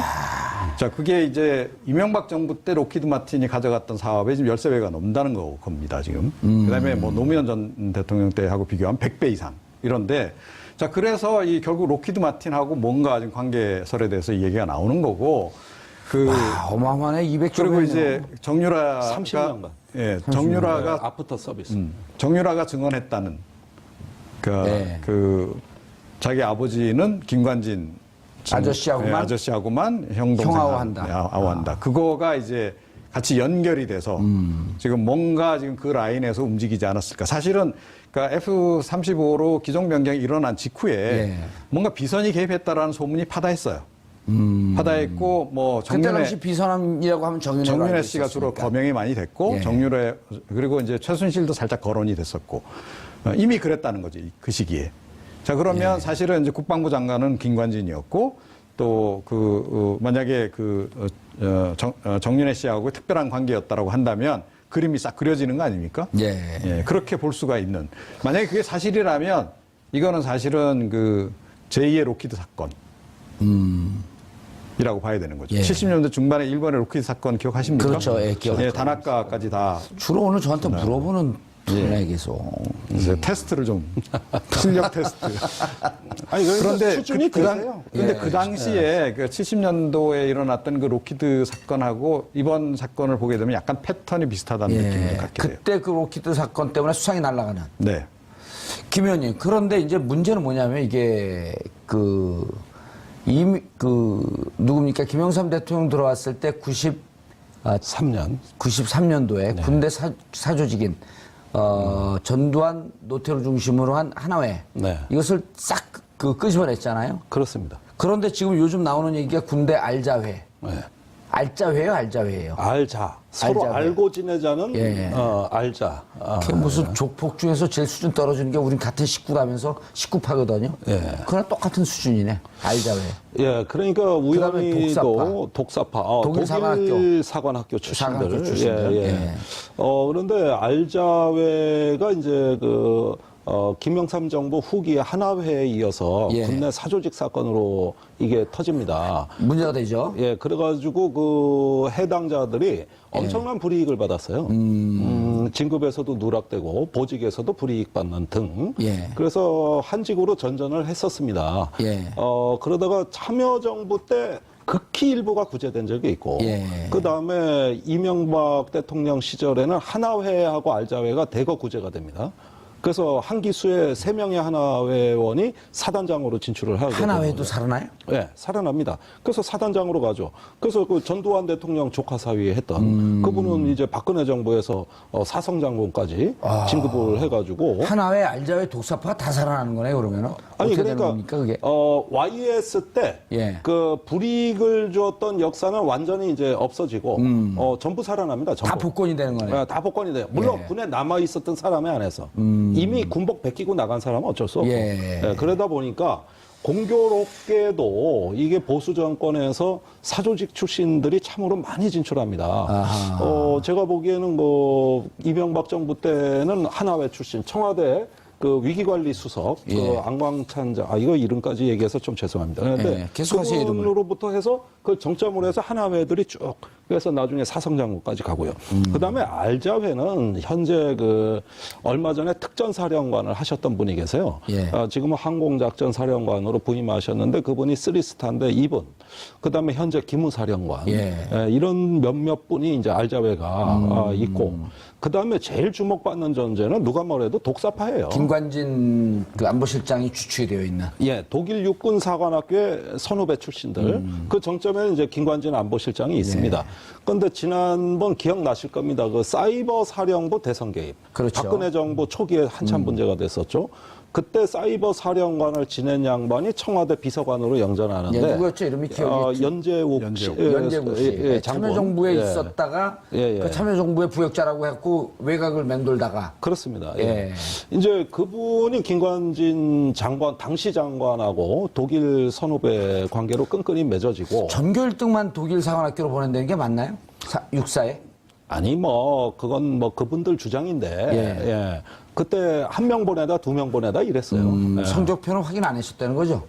[SPEAKER 3] 자, 그게 이제 이명박 정부 때 로키드 마틴이 가져갔던 사업에 지금 13배가 넘는다는 겁니다, 지금. 그 다음에 뭐 노무현 전 대통령 때하고 비교하면 100배 이상. 이런데, 자, 그래서 이 결국 로키드 마틴하고 뭔가 지금 관계설에 대해서 이 얘기가 나오는 거고,
[SPEAKER 2] 와, 어마어마하네. 200조.
[SPEAKER 3] 그리고 이제 정유라가
[SPEAKER 1] 30년간.
[SPEAKER 3] 예, 정유라가
[SPEAKER 1] 아프터 서비스.
[SPEAKER 3] 정유라가 증언했다는 자기 아버지는 김관진 아저씨하고만 형동생 아우한다. 그거가 이제 같이 연결이 돼서 지금 뭔가 지금 그 라인에서 움직이지 않았을까. 사실은 그러니까 F-35로 기종 변경이 일어난 직후에 뭔가 비선이 개입했다라는 소문이 파다했어요. 파다했고 뭐
[SPEAKER 2] 그때 당시 비선함이라고 하면
[SPEAKER 3] 정윤회 씨가 주로 거명이 많이 됐고 정윤회 그리고 이제 최순실도 살짝 거론이 됐었고 이미 그랬다는 거지 그 시기에. 자 그러면 사실은 이제 국방부 장관은 김관진이었고 또 만약에 정윤회 씨하고 특별한 관계였다라고 한다면 그림이 싹 그려지는 거 아닙니까? 예, 그렇게 볼 수가 있는. 만약에 그게 사실이라면 이거는 사실은 그 제2의 로키드 사건. 이라고 봐야 되는 거죠. 70년대 중반에 일본의 로키드 사건 기억하십니까?
[SPEAKER 2] 그렇죠.
[SPEAKER 3] 예, 단학가까지 다.
[SPEAKER 2] 주로 오늘 저한테 물어보는 분야 계속.
[SPEAKER 3] 이제 테스트를 좀 실력 테스트.
[SPEAKER 1] 아니 그런데 수준이 되세요.
[SPEAKER 3] 근데 그 당시에 그 70년도에 일어났던 그 로키드 사건하고 이번 사건을 보게 되면 약간 패턴이 비슷하다는 느낌을 갖게 돼요.
[SPEAKER 2] 그때 그 로키드 사건 때문에 수상이 날아가는.
[SPEAKER 3] 네.
[SPEAKER 2] 김 의원님, 그런데 이제 문제는 뭐냐면 이게 누굽니까? 김영삼 대통령 들어왔을 때 93년도에
[SPEAKER 1] 네.
[SPEAKER 2] 군대 사조직인 전두환, 노태우 중심으로 한 하나회
[SPEAKER 1] 네.
[SPEAKER 2] 이것을 싹 끄집어냈잖아요.
[SPEAKER 1] 그렇습니다.
[SPEAKER 2] 그런데 지금 요즘 나오는 얘기가 군대 알자회.
[SPEAKER 1] 네.
[SPEAKER 2] 알자회예요, 알자회예요.
[SPEAKER 1] 알자. 서로
[SPEAKER 2] 알자회.
[SPEAKER 1] 알고 지내자는
[SPEAKER 2] 예.
[SPEAKER 1] 알자.
[SPEAKER 2] 그게 무슨 족폭 중에서 제일 수준 떨어지는 게 우린 같은 식구라면서 식구파거든요.
[SPEAKER 1] 예.
[SPEAKER 2] 그러나 똑같은 수준이네. 알자회.
[SPEAKER 1] 예, 그러니까
[SPEAKER 2] 그다음에
[SPEAKER 1] 우연히도 독사파,
[SPEAKER 2] 독일
[SPEAKER 1] 사관학교 출신들.
[SPEAKER 2] 사관학교 출신들.
[SPEAKER 1] 예, 예.
[SPEAKER 2] 예.
[SPEAKER 1] 그런데 알자회가 이제 김영삼 정부 후기에 하나회에 이어서
[SPEAKER 2] 예.
[SPEAKER 1] 국내 사조직 사건으로 이게 터집니다.
[SPEAKER 2] 문제가 되죠.
[SPEAKER 1] 예, 그래가지고 해당자들이 엄청난 불이익을 받았어요. 진급에서도 누락되고 보직에서도 불이익 받는 등.
[SPEAKER 2] 예.
[SPEAKER 1] 그래서 한직으로 전전을 했었습니다.
[SPEAKER 2] 예.
[SPEAKER 1] 그러다가 참여정부 때 극히 일부가 구제된 적이 있고,
[SPEAKER 2] 예.
[SPEAKER 1] 그 다음에 이명박 대통령 시절에는 하나회하고 알자회가 대거 구제가 됩니다. 그래서 한 기수에 3명의 하나회원이 사단장으로 진출을 하게 됩니다.
[SPEAKER 2] 하나회도 살아나요?
[SPEAKER 1] 네, 살아납니다. 그래서 사단장으로 가죠. 그래서 그 전두환 대통령 조카 사위에 했던 그분은 이제 박근혜 정부에서 사성장군까지 진급을 해가지고
[SPEAKER 2] 하나회, 알자회, 독사파가 다 살아나는 거네, 그러면은?
[SPEAKER 1] 아니
[SPEAKER 2] 어떻게
[SPEAKER 1] 그러니까
[SPEAKER 2] 되는 겁니까, 그게?
[SPEAKER 1] YS 때
[SPEAKER 2] 예.
[SPEAKER 1] 그 불이익을 주었던 역사는 완전히 이제 없어지고 전부 살아납니다. 전부.
[SPEAKER 2] 다 복권이 되는 거네.
[SPEAKER 1] 네, 다 복권이 돼요. 물론
[SPEAKER 2] 예.
[SPEAKER 1] 군에 남아 있었던 사람에 한해서 이미 군복 벗기고 나간 사람은 어쩔 수 없고
[SPEAKER 2] 예.
[SPEAKER 1] 네, 그러다 보니까 공교롭게도 이게 보수 정권에서 사조직 출신들이 참으로 많이 진출합니다. 제가 보기에는 이명박 정부 때는 하나회 출신 청와대 그 위기관리 수석,
[SPEAKER 2] 예.
[SPEAKER 1] 안광찬 이거 이름까지 얘기해서 좀 죄송합니다. 그런데
[SPEAKER 2] 예, 계속하세요, 이름을.
[SPEAKER 1] 그분으로부터 해서 그 정점으로 해서 하나회들이 쭉 그래서 나중에 사성장군까지 가고요. 그다음에 알자회는 현재 얼마 전에 특전사령관을 하셨던 분이 계세요.
[SPEAKER 2] 예.
[SPEAKER 1] 지금은 항공작전사령관으로 부임하셨는데 그분이 3스타인데 2분. 그다음에 현재 기무사령관.
[SPEAKER 2] 예.
[SPEAKER 1] 이런 몇몇 분이 이제 알자회가 있고 그다음에 제일 주목받는 존재는 누가 뭐래도 독사파예요.
[SPEAKER 2] 김관진 안보실장이 주축이 되어 있는.
[SPEAKER 1] 예, 독일 육군사관학교의 선후배 출신들. 그 정점에는 이제 김관진 안보실장이 있습니다. 그런데 지난번 기억나실 겁니다. 사이버 사령부 대선 개입.
[SPEAKER 2] 그렇죠.
[SPEAKER 1] 박근혜 정부 초기에 한참 문제가 됐었죠. 그때 사이버 사령관을 지낸 양반이 청와대 비서관으로 영전하는데
[SPEAKER 2] 예, 누구였죠? 이름이 기억이
[SPEAKER 1] 연재욱 씨.
[SPEAKER 2] 연재국 씨.
[SPEAKER 1] 장군.
[SPEAKER 2] 참여정부에
[SPEAKER 1] 예.
[SPEAKER 2] 있었다가
[SPEAKER 1] 예, 예.
[SPEAKER 2] 그 참여정부의 부역자라고 해갖고 외곽을 맹돌다가
[SPEAKER 1] 그렇습니다. 예.
[SPEAKER 2] 예.
[SPEAKER 1] 이제 그분이 김관진 장관, 당시 장관하고 독일 선후배 관계로 끈끈이 맺어지고.
[SPEAKER 2] 전교 1등만 독일 사관학교로 보낸다는 게 맞나요? 육사에?
[SPEAKER 1] 아니, 그건 그분들 주장인데. 예. 그때 1명 보내다 2명 보내다 이랬어요. 예.
[SPEAKER 2] 성적표는 확인 안 하셨다는 거죠?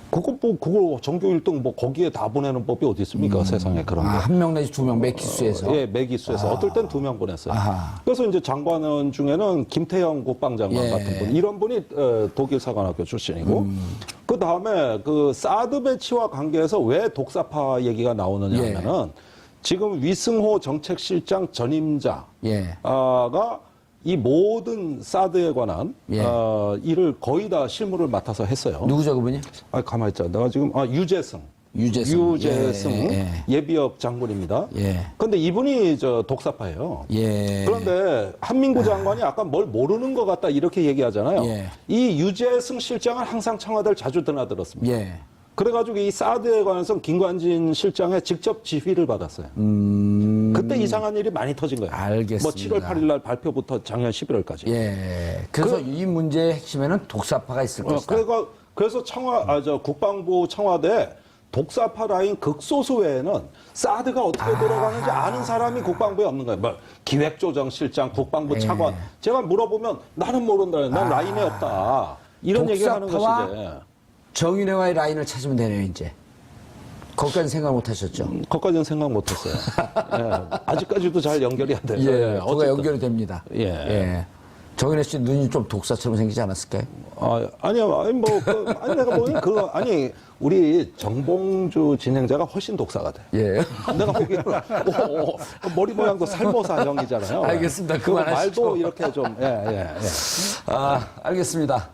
[SPEAKER 1] 그거 전교 1등 거기에 다 보내는 법이 어디 있습니까? 세상에 그런 게.
[SPEAKER 2] 한 명 내지 2명 매기수에서?
[SPEAKER 1] 예, 매기수에서. 어떨 땐 2명 보냈어요.
[SPEAKER 2] 아하.
[SPEAKER 1] 그래서 이제 장관 중에는 김태형 국방장관
[SPEAKER 2] 예.
[SPEAKER 1] 같은 분, 이런 분이 독일 사관학교 출신이고, 그 다음에 사드 배치와 관계해서 왜 독사파 얘기가 나오느냐 하면은, 지금 위승호 정책실장 전임자가 이 모든 사드에 관한 일을 거의 다 실무를 맡아서 했어요.
[SPEAKER 2] 누구죠, 그분이?
[SPEAKER 1] 가만히 있자. 내가 지금 유재승 예비역 장군입니다. 그런데 이분이 독사파예요. 그런데 한민구 장관이 약간 뭘 모르는 것 같다 이렇게 얘기하잖아요. 이 유재승 실장은 항상 청와대를 자주 드나들었습니다. 그래가지고 이 사드에 관해서 김관진 실장의 직접 지휘를 받았어요. 그때 이상한 일이 많이 터진 거예요.
[SPEAKER 2] 알겠습니다.
[SPEAKER 1] 7월 8일 날 발표부터 작년 11월까지.
[SPEAKER 2] 그래서 이 문제의 핵심에는 독사파가 있을 것이다.
[SPEAKER 1] 그래서 국방부 청와대 독사파 라인 극소수 외에는 사드가 어떻게 돌아가는지 아는 사람이 국방부에 없는 거예요. 기획조정실장, 국방부 차관. 제가 물어보면 나는 모른다. 난 라인에 없다. 이런 얘기를 하는 것이지.
[SPEAKER 2] 정윤회와의 라인을 찾으면 되네요, 이제. 거기까지 생각 못 하셨죠?
[SPEAKER 1] 거기까지는 생각 못 했어요. 아직까지도 잘 연결이 안 돼요.
[SPEAKER 2] 그거 연결이 됩니다. 정윤회 씨 눈이 좀 독사처럼 생기지 않았을까요?
[SPEAKER 1] 아니요. 내가 보니 우리 정봉주 진행자가 훨씬 독사가 돼. 내가 보기에는 머리 모양도 살모사형이잖아요.
[SPEAKER 2] 알겠습니다.
[SPEAKER 1] 그 말도 이렇게 좀
[SPEAKER 2] 알겠습니다.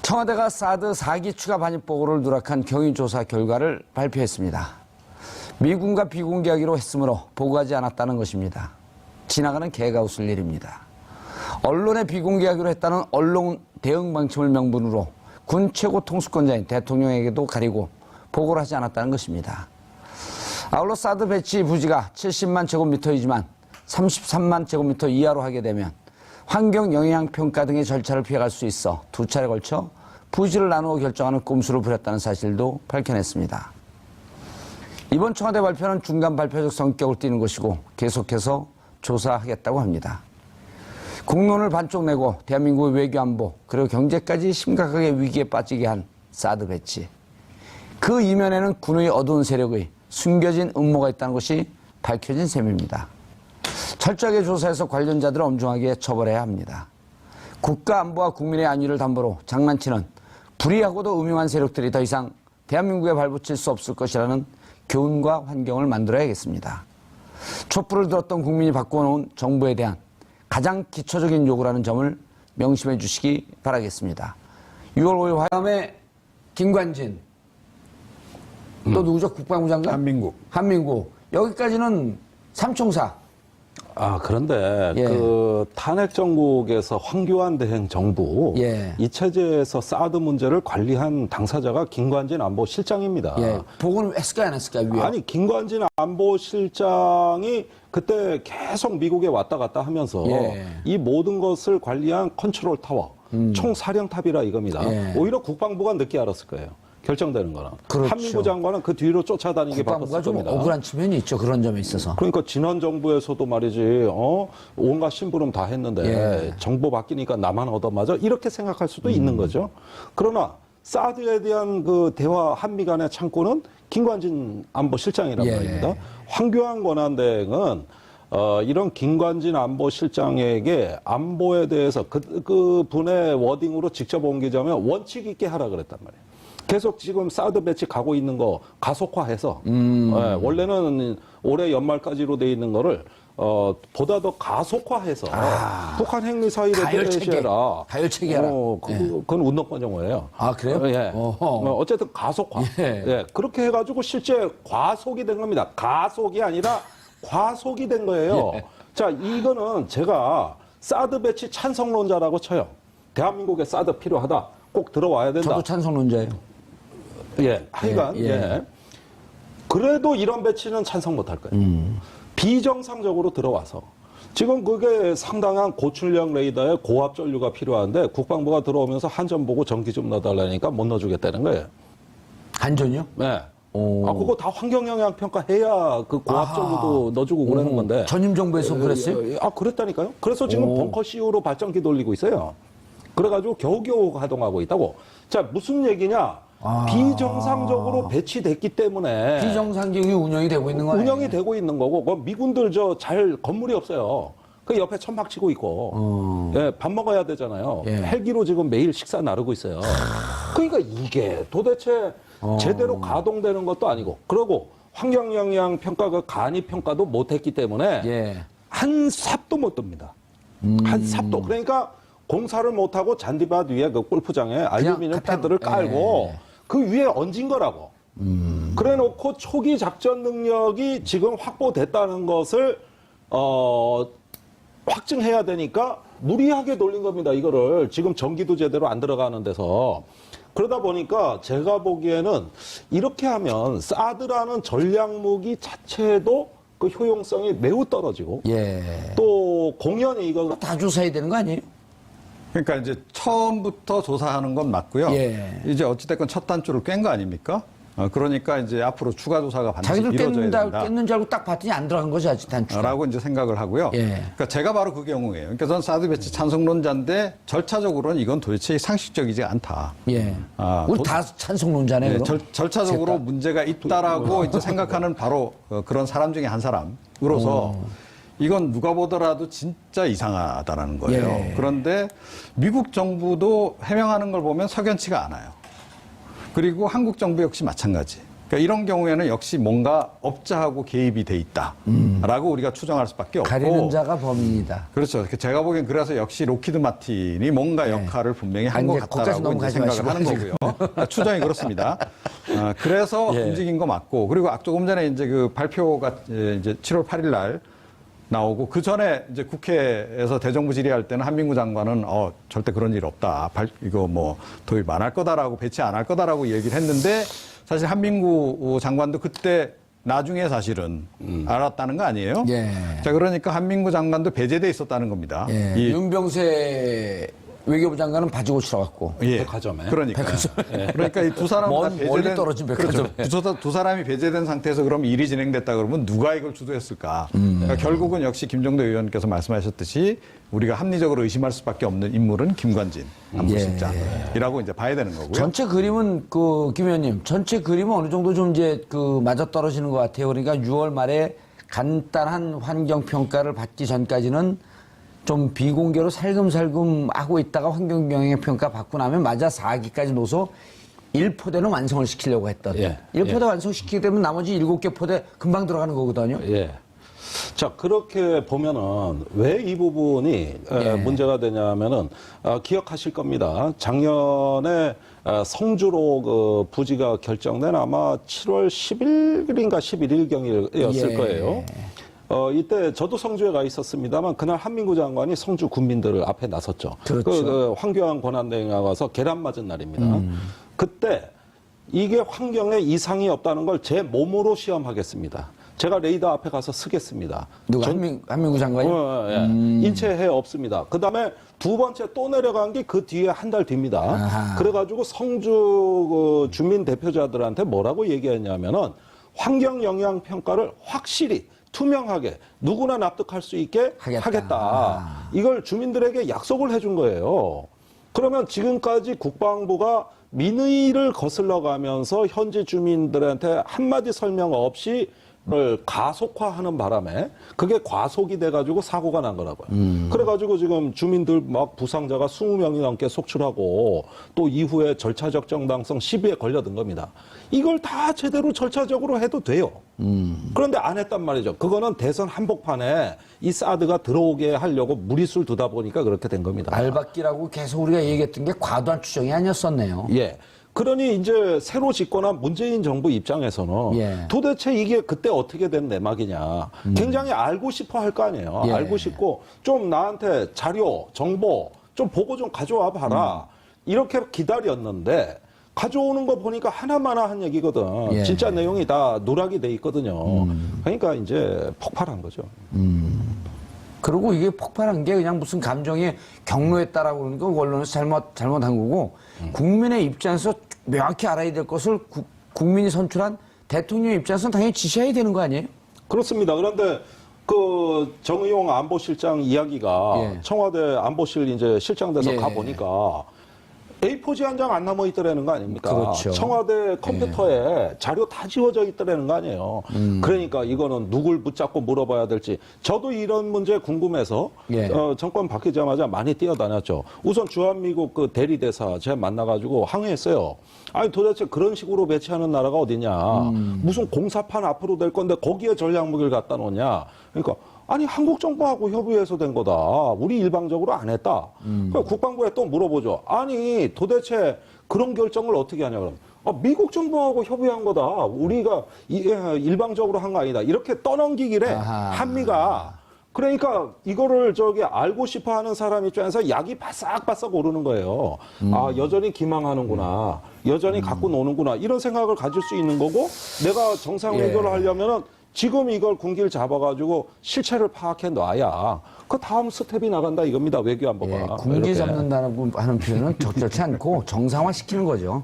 [SPEAKER 2] 청와대가 사드 4기 추가 반입 보고를 누락한 경위조사 결과를 발표했습니다. 미군과 비공개하기로 했으므로 보고하지 않았다는 것입니다. 지나가는 개가 웃을 일입니다. 언론에 비공개하기로 했다는 언론 대응 방침을 명분으로 군 최고 통수권자인 대통령에게도 가리고 보고를 하지 않았다는 것입니다. 아울러 사드 배치 부지가 70만 제곱미터이지만 33만 제곱미터 이하로 하게 되면 환경 영향 평가 등의 절차를 피해갈 수 있어 두 차례 걸쳐 부지를 나누어 결정하는 꼼수를 부렸다는 사실도 밝혀냈습니다. 이번 청와대 발표는 중간 발표적 성격을 띠는 것이고 계속해서 조사하겠다고 합니다. 공론을 반쪽 내고 대한민국의 외교 안보 그리고 경제까지 심각하게 위기에 빠지게 한 사드 배치. 그 이면에는 군의 어두운 세력의 숨겨진 음모가 있다는 것이 밝혀진 셈입니다. 철저하게 조사해서 관련자들을 엄중하게 처벌해야 합니다. 국가 안보와 국민의 안위를 담보로 장난치는 불의하고도 음흉한 세력들이 더 이상 대한민국에 발붙일 수 없을 것이라는 교훈과 환경을 만들어야겠습니다. 촛불을 들었던 국민이 바꿔놓은 정부에 대한 가장 기초적인 요구라는 점을 명심해 주시기 바라겠습니다. 6월 5일 화염의 김관진, 또 누구죠? 국방부 장관? 한민국. 여기까지는 삼총사.
[SPEAKER 1] 그런데
[SPEAKER 2] 예.
[SPEAKER 1] 그 탄핵 정국에서 황교안 대행 정부
[SPEAKER 2] 예.
[SPEAKER 1] 이 체제에서 사드 문제를 관리한 당사자가 김관진 안보실장입니다.
[SPEAKER 2] 예. 보고는 했을까요, 안 했을까요? 위에?
[SPEAKER 1] 아니 김관진 안보실장이 그때 계속 미국에 왔다 갔다 하면서
[SPEAKER 2] 예.
[SPEAKER 1] 이 모든 것을 관리한 컨트롤 타워, 총사령탑이라 이겁니다.
[SPEAKER 2] 예.
[SPEAKER 1] 오히려 국방부가 늦게 알았을 거예요. 결정되는 거는.
[SPEAKER 2] 그렇죠.
[SPEAKER 1] 한민구 장관은 그 뒤로 쫓아다니기
[SPEAKER 2] 국방부가
[SPEAKER 1] 바빴을
[SPEAKER 2] 좀
[SPEAKER 1] 겁니다.
[SPEAKER 2] 억울한 측면이 있죠. 그런 점에 있어서.
[SPEAKER 1] 그러니까 지난 정부에서도 말이지, 온갖 심부름 다 했는데
[SPEAKER 2] 예.
[SPEAKER 1] 정부 바뀌니까 나만 얻어맞아 이렇게 생각할 수도 있는 거죠. 그러나 사드에 대한 그 대화 한미 간의 창구는 김관진 안보실장이란
[SPEAKER 2] 예.
[SPEAKER 1] 말입니다. 황교안 권한대행은 이런 김관진 안보실장에게 안보에 대해서 그 분의 워딩으로 직접 옮기자면 원칙 있게 하라 그랬단 말이에요. 계속 지금 사드 배치 가고 있는 거 가속화해서 원래는 올해 연말까지로 돼 있는 거를 보다 더 가속화해서 북한 핵미사일에 대해라.
[SPEAKER 2] 가열체계하라.
[SPEAKER 1] 그건 운동권 정오예요.
[SPEAKER 2] 그래요?
[SPEAKER 1] 예. 어쨌든 가속화. 예. 그렇게 해가지고 실제 과속이 된 겁니다. 가속이 아니라 과속이 된 거예요. 자, 이거는 제가 사드 배치 찬성론자라고 쳐요. 대한민국에 사드 필요하다. 꼭 들어와야 된다.
[SPEAKER 2] 저도 찬성론자예요.
[SPEAKER 1] 예, 하여간, 예. 그래도 이런 배치는 찬성 못 할 거예요. 비정상적으로 들어와서. 지금 그게 상당한 고출력 레이더에 고압 전류가 필요한데 국방부가 들어오면서 한전 보고 전기 좀 넣어달라니까 못 넣어주겠다는 거예요.
[SPEAKER 2] 한전이요?
[SPEAKER 1] 네. 그거 다 환경영향 평가해야 그 고압 전류도 넣어주고 그러는 건데.
[SPEAKER 2] 전임 정부에서 그랬어요?
[SPEAKER 1] 그랬다니까요. 그래서 지금 벙커 CU로 발전기 돌리고 있어요. 그래가지고 겨우겨우 가동하고 있다고. 자, 무슨 얘기냐? 비정상적으로 배치됐기 때문에
[SPEAKER 2] 비정상적이 운영이 되고 있는 거예요.
[SPEAKER 1] 운영이 되고 있는 거고 미군들 잘 건물이 없어요. 그 옆에 천막 치고 있고 예, 밥 먹어야 되잖아요.
[SPEAKER 2] 예.
[SPEAKER 1] 헬기로 지금 매일 식사 나르고 있어요. 그러니까 이게 도대체 제대로 가동되는 것도 아니고 그리고 환경영향 평가가 간이 평가도 못했기 때문에 한 삽도 못 듭니다. 한 삽도. 그러니까 공사를 못하고 잔디밭 위에 그 골프장에 알루미늄 패드를 깔고 그 위에 얹은 거라고. 그래 놓고 초기 작전 능력이 지금 확보됐다는 것을, 확증해야 되니까 무리하게 돌린 겁니다. 이거를. 지금 전기도 제대로 안 들어가는 데서. 그러다 보니까 제가 보기에는 이렇게 하면 사드라는 전략무기 자체도 그 효용성이 매우 떨어지고. 또 공연이 이거
[SPEAKER 2] 다 조사해야 되는 거 아니에요?
[SPEAKER 3] 그러니까 이제 처음부터 조사하는 건 맞고요. 이제 어찌됐건 첫 단추를 깬 거 아닙니까? 그러니까 이제 앞으로 추가 조사가 반드시 이루어져야 된다.
[SPEAKER 2] 깼는 줄 알고 딱 봤더니 안 들어간 거지 아직 단추.
[SPEAKER 3] 라고 이제 생각을 하고요. 그러니까 제가 바로 그 경우예요. 그러니까 저는 사드 배치 찬성론자인데 절차적으로는 이건 도대체 상식적이지 않다.
[SPEAKER 2] 우리 다 찬성론자네요.
[SPEAKER 3] 절차적으로 문제가 있다라고 이제 생각하는 바로 그런 사람 중에 한 사람으로서 이건 누가 보더라도 진짜 이상하다라는 거예요. 그런데 미국 정부도 해명하는 걸 보면 석연치가 않아요. 그리고 한국 정부 역시 마찬가지. 그러니까 이런 경우에는 역시 뭔가 업자하고 개입이 돼 있다라고 우리가 추정할 수밖에 없고.
[SPEAKER 2] 가리는 자가 범인이다.
[SPEAKER 3] 그렇죠. 제가 보기엔 그래서 역시 로키드 마틴이 뭔가 역할을 분명히 한 것
[SPEAKER 2] 이제 거기까지
[SPEAKER 3] 같다라고 이제
[SPEAKER 2] 넘어가지
[SPEAKER 3] 생각을 하는
[SPEAKER 2] 마시고
[SPEAKER 3] 거고요. 그러니까 추정이 그렇습니다. 그래서 움직인 거 맞고, 그리고 조금 전에 이제 그 발표가 이제 7월 8일 날 나오고, 그 전에 이제 국회에서 대정부 질의할 때는 한민구 장관은 절대 그런 일 없다. 이거 뭐 도입 안 할 거다라고, 배치 안 할 거다라고 얘기를 했는데, 사실 한민구 장관도 그때 나중에 사실은 알았다는 거 아니에요?
[SPEAKER 2] 예.
[SPEAKER 3] 자, 그러니까 한민구 장관도 배제돼 있었다는 겁니다.
[SPEAKER 2] 예.
[SPEAKER 3] 이-
[SPEAKER 2] 윤병세 외교부 장관은 바지 고치러 갔고.
[SPEAKER 3] 예.
[SPEAKER 1] 백화점에.
[SPEAKER 3] 그러니까. 그러니까 이 두 사람 다
[SPEAKER 2] 멀리
[SPEAKER 3] 배제된,
[SPEAKER 2] 떨어진 백화점에.
[SPEAKER 3] 그렇죠. 두 사람이 배제된 상태에서 그럼 일이 진행됐다 그러면 누가 이걸 주도했을까? 그러니까 결국은 역시 김종대 의원께서 말씀하셨듯이 우리가 합리적으로 의심할 수밖에 없는 인물은 김관진 안보실장이라고 이제 봐야 되는 거고요.
[SPEAKER 2] 전체 그림은 김 의원님, 전체 그림은 어느 정도 좀 이제 맞아 떨어지는 것 같아요. 그러니까 6월 말에 간단한 환경 평가를 받기 전까지는 좀 비공개로 살금살금 하고 있다가 환경 영향 평가 받고 나면 맞아 4기까지 놓서 1포대는 완성을 시키려고 했던.
[SPEAKER 1] 예.
[SPEAKER 2] 1포대 완성시키게 되면 나머지 7개 포대 금방 들어가는 거거든요.
[SPEAKER 1] 예. 자, 그렇게 보면은 왜 이 부분이 문제가 되냐면은 기억하실 겁니다. 작년에 성주로 그 부지가 결정된 아마 7월 10일인가 11일경이었을
[SPEAKER 2] 예.
[SPEAKER 1] 거예요. 이때 저도 성주에 가 있었습니다만 그날 한민구 장관이 성주 군민들을 앞에 나섰죠.
[SPEAKER 2] 그렇죠.
[SPEAKER 1] 황교안 권한대행이 와서 계란 맞은 날입니다. 그때 이게 환경에 이상이 없다는 걸 제 몸으로 시험하겠습니다. 제가 레이더 앞에 가서 쓰겠습니다.
[SPEAKER 2] 누가 한민구 장관이?
[SPEAKER 1] 인체해 없습니다. 그 다음에 두 번째 또 내려간 게 그 뒤에 한 달 뒤입니다.
[SPEAKER 2] 아하.
[SPEAKER 1] 그래가지고 성주 주민 대표자들한테 뭐라고 얘기했냐면은 환경 영향 평가를 확실히 투명하게 누구나 납득할 수 있게 하겠다. 이걸 주민들에게 약속을 해준 거예요. 그러면 지금까지 국방부가 민의를 거슬러 가면서 현지 주민들한테 한마디 설명 없이 를 가속화하는 바람에 그게 과속이 돼가지고 사고가 난 거라고요. 그래가지고 지금 주민들 막 부상자가 20명이 넘게 속출하고 또 이후에 절차적 정당성 시비에 걸려든 겁니다. 이걸 다 제대로 절차적으로 해도 돼요. 그런데 안 했단 말이죠. 그거는 대선 한복판에 이 사드가 들어오게 하려고 무리수를 두다 보니까 그렇게 된 겁니다.
[SPEAKER 2] 알박기라고 계속 우리가 얘기했던 게 과도한 추정이 아니었었네요.
[SPEAKER 1] 예. 그러니 이제 새로 집권한 문재인 정부 입장에서는
[SPEAKER 2] 예.
[SPEAKER 1] 도대체 이게 그때 어떻게 된 내막이냐. 굉장히 알고 싶어 할 거 아니에요.
[SPEAKER 2] 예.
[SPEAKER 1] 알고 싶고 좀 나한테 자료, 정보 좀 보고 좀 가져와 봐라. 이렇게 기다렸는데 가져오는 거 보니까 하나마나 한 얘기거든.
[SPEAKER 2] 예.
[SPEAKER 1] 진짜 내용이 다 누락이 돼 있거든요. 그러니까 이제 폭발한 거죠.
[SPEAKER 2] 그리고 이게 폭발한 게 그냥 무슨 감정의 경로였다라고 그러니까 언론에서 잘못한 거고 국민의 입장에서 명확히 알아야 될 것을 국민이 선출한 대통령의 입장에서는 당연히 지시해야 되는 거 아니에요?
[SPEAKER 1] 그렇습니다. 그런데 그 정의용 안보실장 이야기가
[SPEAKER 2] 예.
[SPEAKER 1] 청와대 안보실 이제 실장돼서
[SPEAKER 2] 예.
[SPEAKER 1] 가 보니까 A4지 한 장 안 남아 있더라는 거 아닙니까?
[SPEAKER 2] 그렇죠.
[SPEAKER 1] 청와대 컴퓨터에 자료 다 지워져 있더라는 거 아니에요. 그러니까 이거는 누굴 붙잡고 물어봐야 될지 저도 이런 문제 궁금해서
[SPEAKER 2] 예.
[SPEAKER 1] 정권 바뀌자마자 많이 뛰어다녔죠. 우선 주한미국 그 대리대사 제가 만나가지고 항의했어요. 아니 도대체 그런 식으로 배치하는 나라가 어디냐. 무슨 공사판 앞으로 될 건데 거기에 전략무기를 갖다 놓냐. 그러니까 아니 한국 정부하고 협의해서 된 거다. 우리 일방적으로 안 했다. 그러니까 국방부에 또 물어보죠. 아니 도대체 그런 결정을 어떻게 하냐 그러면 미국 정부하고 협의한 거다. 우리가 일방적으로 한 거 아니다. 이렇게 떠넘기길래
[SPEAKER 2] 아하.
[SPEAKER 1] 한미가 그러니까 이거를 알고 싶어하는 사람 입장에서 약이 바싹바싹 오르는 거예요. 아 여전히 기망하는구나. 여전히 갖고 노는구나. 이런 생각을 가질 수 있는 거고 내가 정상 외교를 하려면은 지금 이걸 군기를 잡아가지고 실체를 파악해 놔야 그 다음 스텝이 나간다 이겁니다. 외교안보가.
[SPEAKER 2] 예, 군기 잡는다는 하는 표현은 적절치 않고 정상화 시키는 거죠.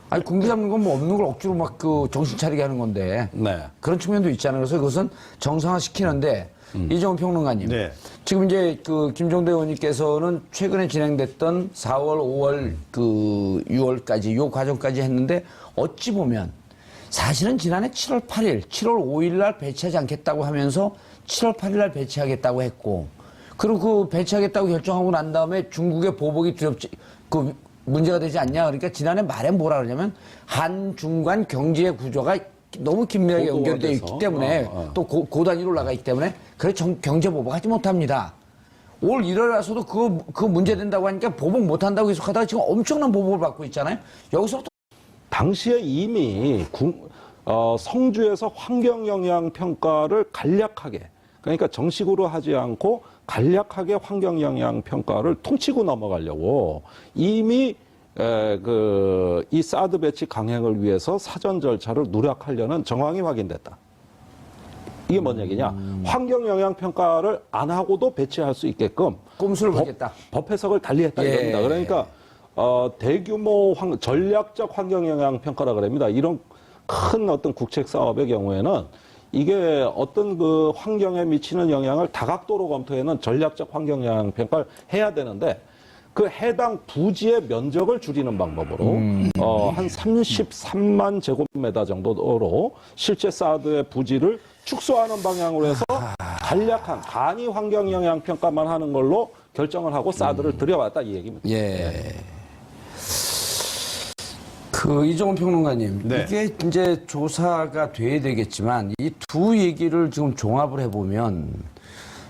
[SPEAKER 2] 아니 군기 잡는 건 뭐 없는 걸 억지로 막 정신 차리게 하는 건데
[SPEAKER 1] 네.
[SPEAKER 2] 그런 측면도 있잖아요. 그래서 그것은 정상화 시키는데 이정훈 평론가님,
[SPEAKER 3] 네.
[SPEAKER 2] 지금 이제 김종대 의원님께서는 최근에 진행됐던 4월, 5월, 6월까지 요 과정까지 했는데 어찌 보면 사실은 지난해 7월 8일, 7월 5일 날 배치하지 않겠다고 하면서 7월 8일 날 배치하겠다고 했고, 그리고 배치하겠다고 결정하고 난 다음에 중국의 보복이 두렵지, 문제가 되지 않냐. 그러니까 지난해 말에 뭐라 그러냐면 한중간 경제 구조가 너무 긴밀하게 연결되어 있기 때문에 또 고단위로 올라가 있기 때문에 그래 경제 보복하지 못합니다. 올 1월 와서도 그거 문제된다고 하니까 보복 못한다고 계속하다가 지금 엄청난 보복을 받고 있잖아요. 여기서부터
[SPEAKER 1] 당시에 이미 성주에서 환경영향평가를 간략하게, 그러니까 정식으로 하지 않고 간략하게 환경영향평가를 퉁치고 넘어가려고 이미 이 사드 배치 강행을 위해서 사전 절차를 누락하려는 정황이 확인됐다. 이게 뭔 얘기냐? 환경영향평가를 안 하고도 배치할 수 있게끔
[SPEAKER 2] 꼼수를 받겠다.
[SPEAKER 1] 법 해석을 달리했다 이겁니다. 그러니까 대규모 전략적 환경영향평가라 그럽니다. 이런 큰 어떤 국책 사업의 경우에는 이게 어떤 그 환경에 미치는 영향을 다각도로 검토하는 전략적 환경영향평가를 해야 되는데 그 해당 부지의 면적을 줄이는 방법으로 한 33만 제곱미터 정도로 실제 사드의 부지를 축소하는 방향으로 해서 간략한 간이 환경영향평가만 하는 걸로 결정을 하고 사드를 들여왔다 이 얘기입니다.
[SPEAKER 2] 예. 이종훈 평론가님,
[SPEAKER 3] 네.
[SPEAKER 2] 이게 이제 조사가 돼야 되겠지만 이 두 얘기를 지금 종합을 해보면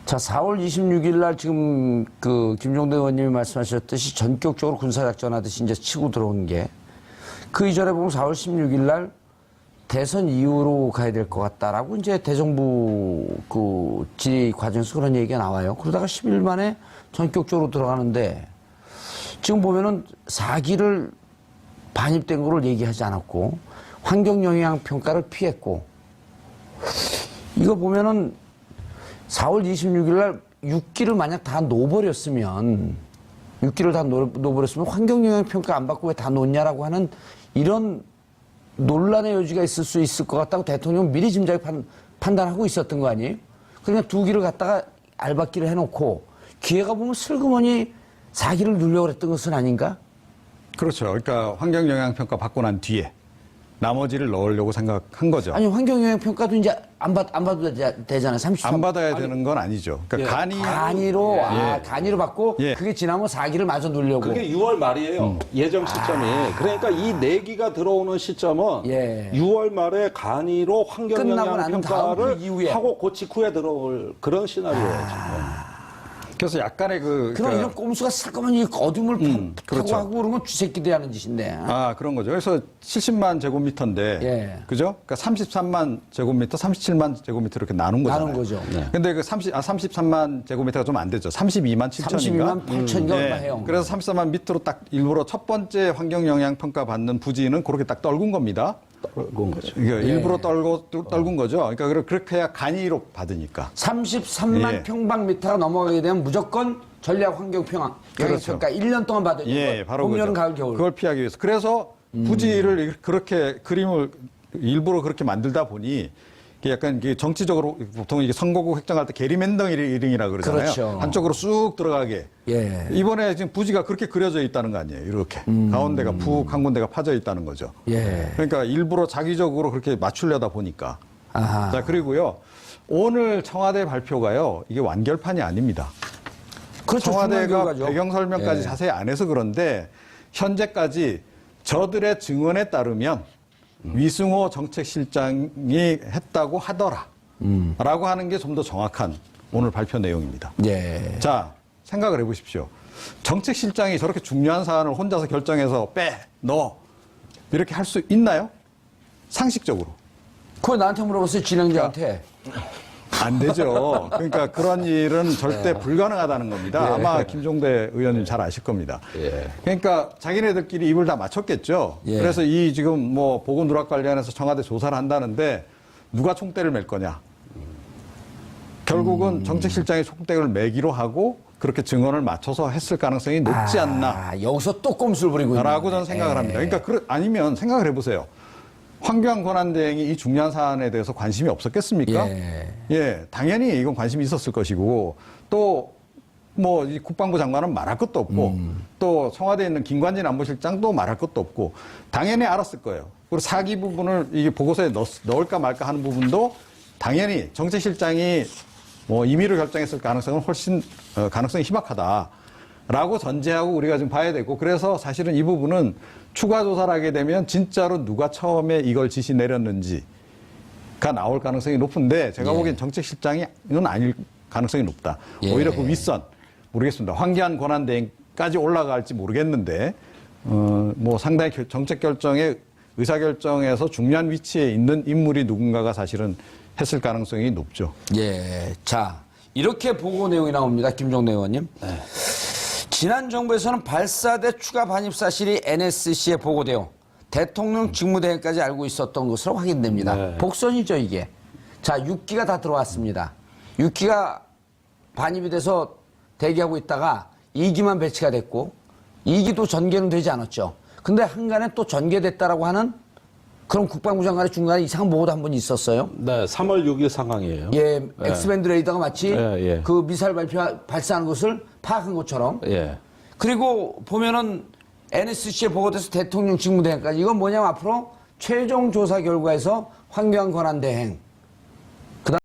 [SPEAKER 2] 자, 4월 26일 날 지금 김종대 의원님이 말씀하셨듯이 전격적으로 군사작전 하듯이 이제 치고 들어온 게 그 이전에 보면 4월 16일 날 대선 이후로 가야 될 것 같다라고 이제 대정부 질의 과정에서 그런 얘기가 나와요. 그러다가 10일 만에 전격적으로 들어가는데 지금 보면은 4기를 반입된 거를 얘기하지 않았고 환경영향평가를 피했고 이거 보면은 4월 26일 날 6기를 만약 다 놓아버렸으면 6기를 다 놓아버렸으면 환경영향평가 안 받고 왜 다 놓냐라고 하는 이런 논란의 여지가 있을 수 있을 것 같다고 대통령은 미리 짐작에 판단하고 있었던 거 아니에요? 그러니까 2기를 갖다가 알박기를 해놓고 기회가 보면 슬그머니 4기를 누려고 그랬던 것은 아닌가?
[SPEAKER 3] 그렇죠. 그러니까 환경영향평가 받고 난 뒤에 나머지를 넣으려고 생각한 거죠.
[SPEAKER 2] 아니 환경영향평가도 이제 안 받아도 되잖아요. 33.
[SPEAKER 3] 안 받아야 되는 건 아니죠. 그러니까 간이로
[SPEAKER 2] 간이로 받고
[SPEAKER 3] 예.
[SPEAKER 2] 그게 지나면 4기를 마저 누려고.
[SPEAKER 1] 그게 6월 말이에요. 예정 시점이. 그러니까 이 4기가 들어오는 시점은
[SPEAKER 2] 예.
[SPEAKER 1] 6월 말에 간이로
[SPEAKER 2] 끝나고 난 다음 그
[SPEAKER 1] 환경영향평가를
[SPEAKER 2] 이후에.
[SPEAKER 1] 하고 그 직후에 들어올 그런 시나리오예요. 지금.
[SPEAKER 3] 그래서 약간의
[SPEAKER 2] 그럼 이런 꼼수가 슬그머니 어둠을 타고
[SPEAKER 3] 그렇죠.
[SPEAKER 2] 하고 그런 건 쥐새끼들이 하는 짓인데.
[SPEAKER 3] 그런 거죠. 그래서 70만 제곱미터인데,
[SPEAKER 2] 예.
[SPEAKER 3] 그죠? 그러니까 33만 제곱미터, 37만 제곱미터 이렇게 나눈 거잖아요.
[SPEAKER 2] 나눈 거죠.
[SPEAKER 1] 네.
[SPEAKER 3] 근데 그 33만 제곱미터가 좀 안 되죠. 32만 7천인가?
[SPEAKER 2] 32만 8천인가 얼마 해요.
[SPEAKER 3] 그래서 33만 밑으로 딱 일부러 첫 번째 환경영향평가 받는 부지는 그렇게 딱 떨군 겁니다.
[SPEAKER 1] 떨군 거죠.
[SPEAKER 3] 이게 일부러 떨군 거죠. 그러니까 그렇게 해야 간이로 받으니까.
[SPEAKER 2] 33만
[SPEAKER 3] 예.
[SPEAKER 2] 평방미터가 넘어가게 되면 무조건 전략 환경평가
[SPEAKER 3] 그렇죠.
[SPEAKER 2] 1년 동안 받아야 되고
[SPEAKER 3] 예, 바로
[SPEAKER 2] 봄, 여름,
[SPEAKER 3] 그거죠.
[SPEAKER 2] 가을, 겨울.
[SPEAKER 3] 그걸 피하기 위해서. 그래서 부지를 그렇게 그림을 일부러 그렇게 만들다 보니 이게 약간 이게 정치적으로 보통 이게 선거구 획정할 때 게리맨더링이라 그러잖아요.
[SPEAKER 2] 그렇죠.
[SPEAKER 3] 한쪽으로 쑥 들어가게.
[SPEAKER 2] 예.
[SPEAKER 3] 이번에 지금 부지가 그렇게 그려져 있다는 거 아니에요. 이렇게 가운데가 푹 한 군데가 파져 있다는 거죠.
[SPEAKER 2] 예.
[SPEAKER 3] 그러니까 일부러 자기적으로 그렇게 맞추려다 보니까.
[SPEAKER 2] 아하.
[SPEAKER 3] 자, 그리고요. 오늘 청와대 발표가요. 이게 완결판이 아닙니다.
[SPEAKER 2] 그렇죠.
[SPEAKER 3] 청와대가
[SPEAKER 2] 중간결과죠.
[SPEAKER 3] 배경 설명까지
[SPEAKER 2] 예.
[SPEAKER 3] 자세히 안 해서 그런데 현재까지 저들의 증언에 따르면 위승호 정책실장이 했다고 하더라. 라고 하는 게 좀 더 정확한 오늘 발표 내용입니다.
[SPEAKER 2] 예.
[SPEAKER 3] 자, 생각을 해보십시오. 정책실장이 저렇게 중요한 사안을 혼자서 결정해서 넣어. 이렇게 할 수 있나요? 상식적으로.
[SPEAKER 2] 그거 나한테 물어봤어요, 진행자한테.
[SPEAKER 3] 안 되죠. 그러니까 그런 일은 절대 불가능하다는 겁니다. 아마 김종대 의원님 잘 아실 겁니다. 그러니까 자기네들끼리 입을 다 맞췄겠죠.
[SPEAKER 2] 예.
[SPEAKER 3] 그래서 이 지금 뭐 보건 누락 관련해서 청와대 조사를 한다는데 누가 총대를 맬 거냐. 결국은 정책실장이 총대를 매기로 하고 그렇게 증언을 맞춰서 했을 가능성이 높지 않나.
[SPEAKER 2] 여기서 또 꼼수를 부리고 있는
[SPEAKER 3] 라고 저는 생각을 합니다. 그러니까 아니면 생각을 해보세요. 환경권한대행이 이 중요한 사안에 대해서 관심이 없었겠습니까? 예, 당연히 이건 관심이 있었을 것이고 또 뭐 국방부 장관은 말할 것도 없고 또 청와대에 있는 김관진 안보실장도 말할 것도 없고 당연히 알았을 거예요. 그리고 사기 부분을 이게 보고서에 넣을까 말까 하는 부분도 당연히 정책실장이 뭐 임의로 결정했을 가능성은 훨씬 가능성이 희박하다. 라고 전제하고 우리가 지금 봐야 되고, 그래서 사실은 이 부분은 추가 조사를 하게 되면 진짜로 누가 처음에 이걸 지시 내렸는지가 나올 가능성이 높은데, 제가 보기엔 정책실장이 이건 아닐 가능성이 높다. 오히려 그 윗선, 모르겠습니다. 황교안 권한대행까지 올라갈지 모르겠는데, 뭐 상당히 정책 결정에, 의사결정에서 중요한 위치에 있는 인물이 누군가가 사실은 했을 가능성이 높죠.
[SPEAKER 2] 예. 자, 이렇게 보고 내용이 나옵니다. 김종대 의원님. 지난 정부에서는 발사대 추가 반입 사실이 NSC에 보고되어 대통령 직무대행까지 알고 있었던 것으로 확인됩니다.
[SPEAKER 1] 네.
[SPEAKER 2] 복선이죠, 이게. 자, 6기가 다 들어왔습니다. 6기가 반입이 돼서 대기하고 있다가 2기만 배치가 됐고 2기도 전개는 되지 않았죠. 근데 한간에 또 전개됐다라고 하는 그런 국방부 장관의 중간에 이상한 보고도 한 번 있었어요.
[SPEAKER 1] 네, 3월 6일 상황이에요.
[SPEAKER 2] 예, 엑스밴드 레이더가 마치
[SPEAKER 1] 예.
[SPEAKER 2] 그 미사일 발사하는 것을 파악한 것처럼.
[SPEAKER 1] 예.
[SPEAKER 2] 그리고 보면은 NSC에 보고돼서 대통령 직무대행까지 이건 뭐냐면 앞으로 최종 조사 결과에서 황교안 권한대행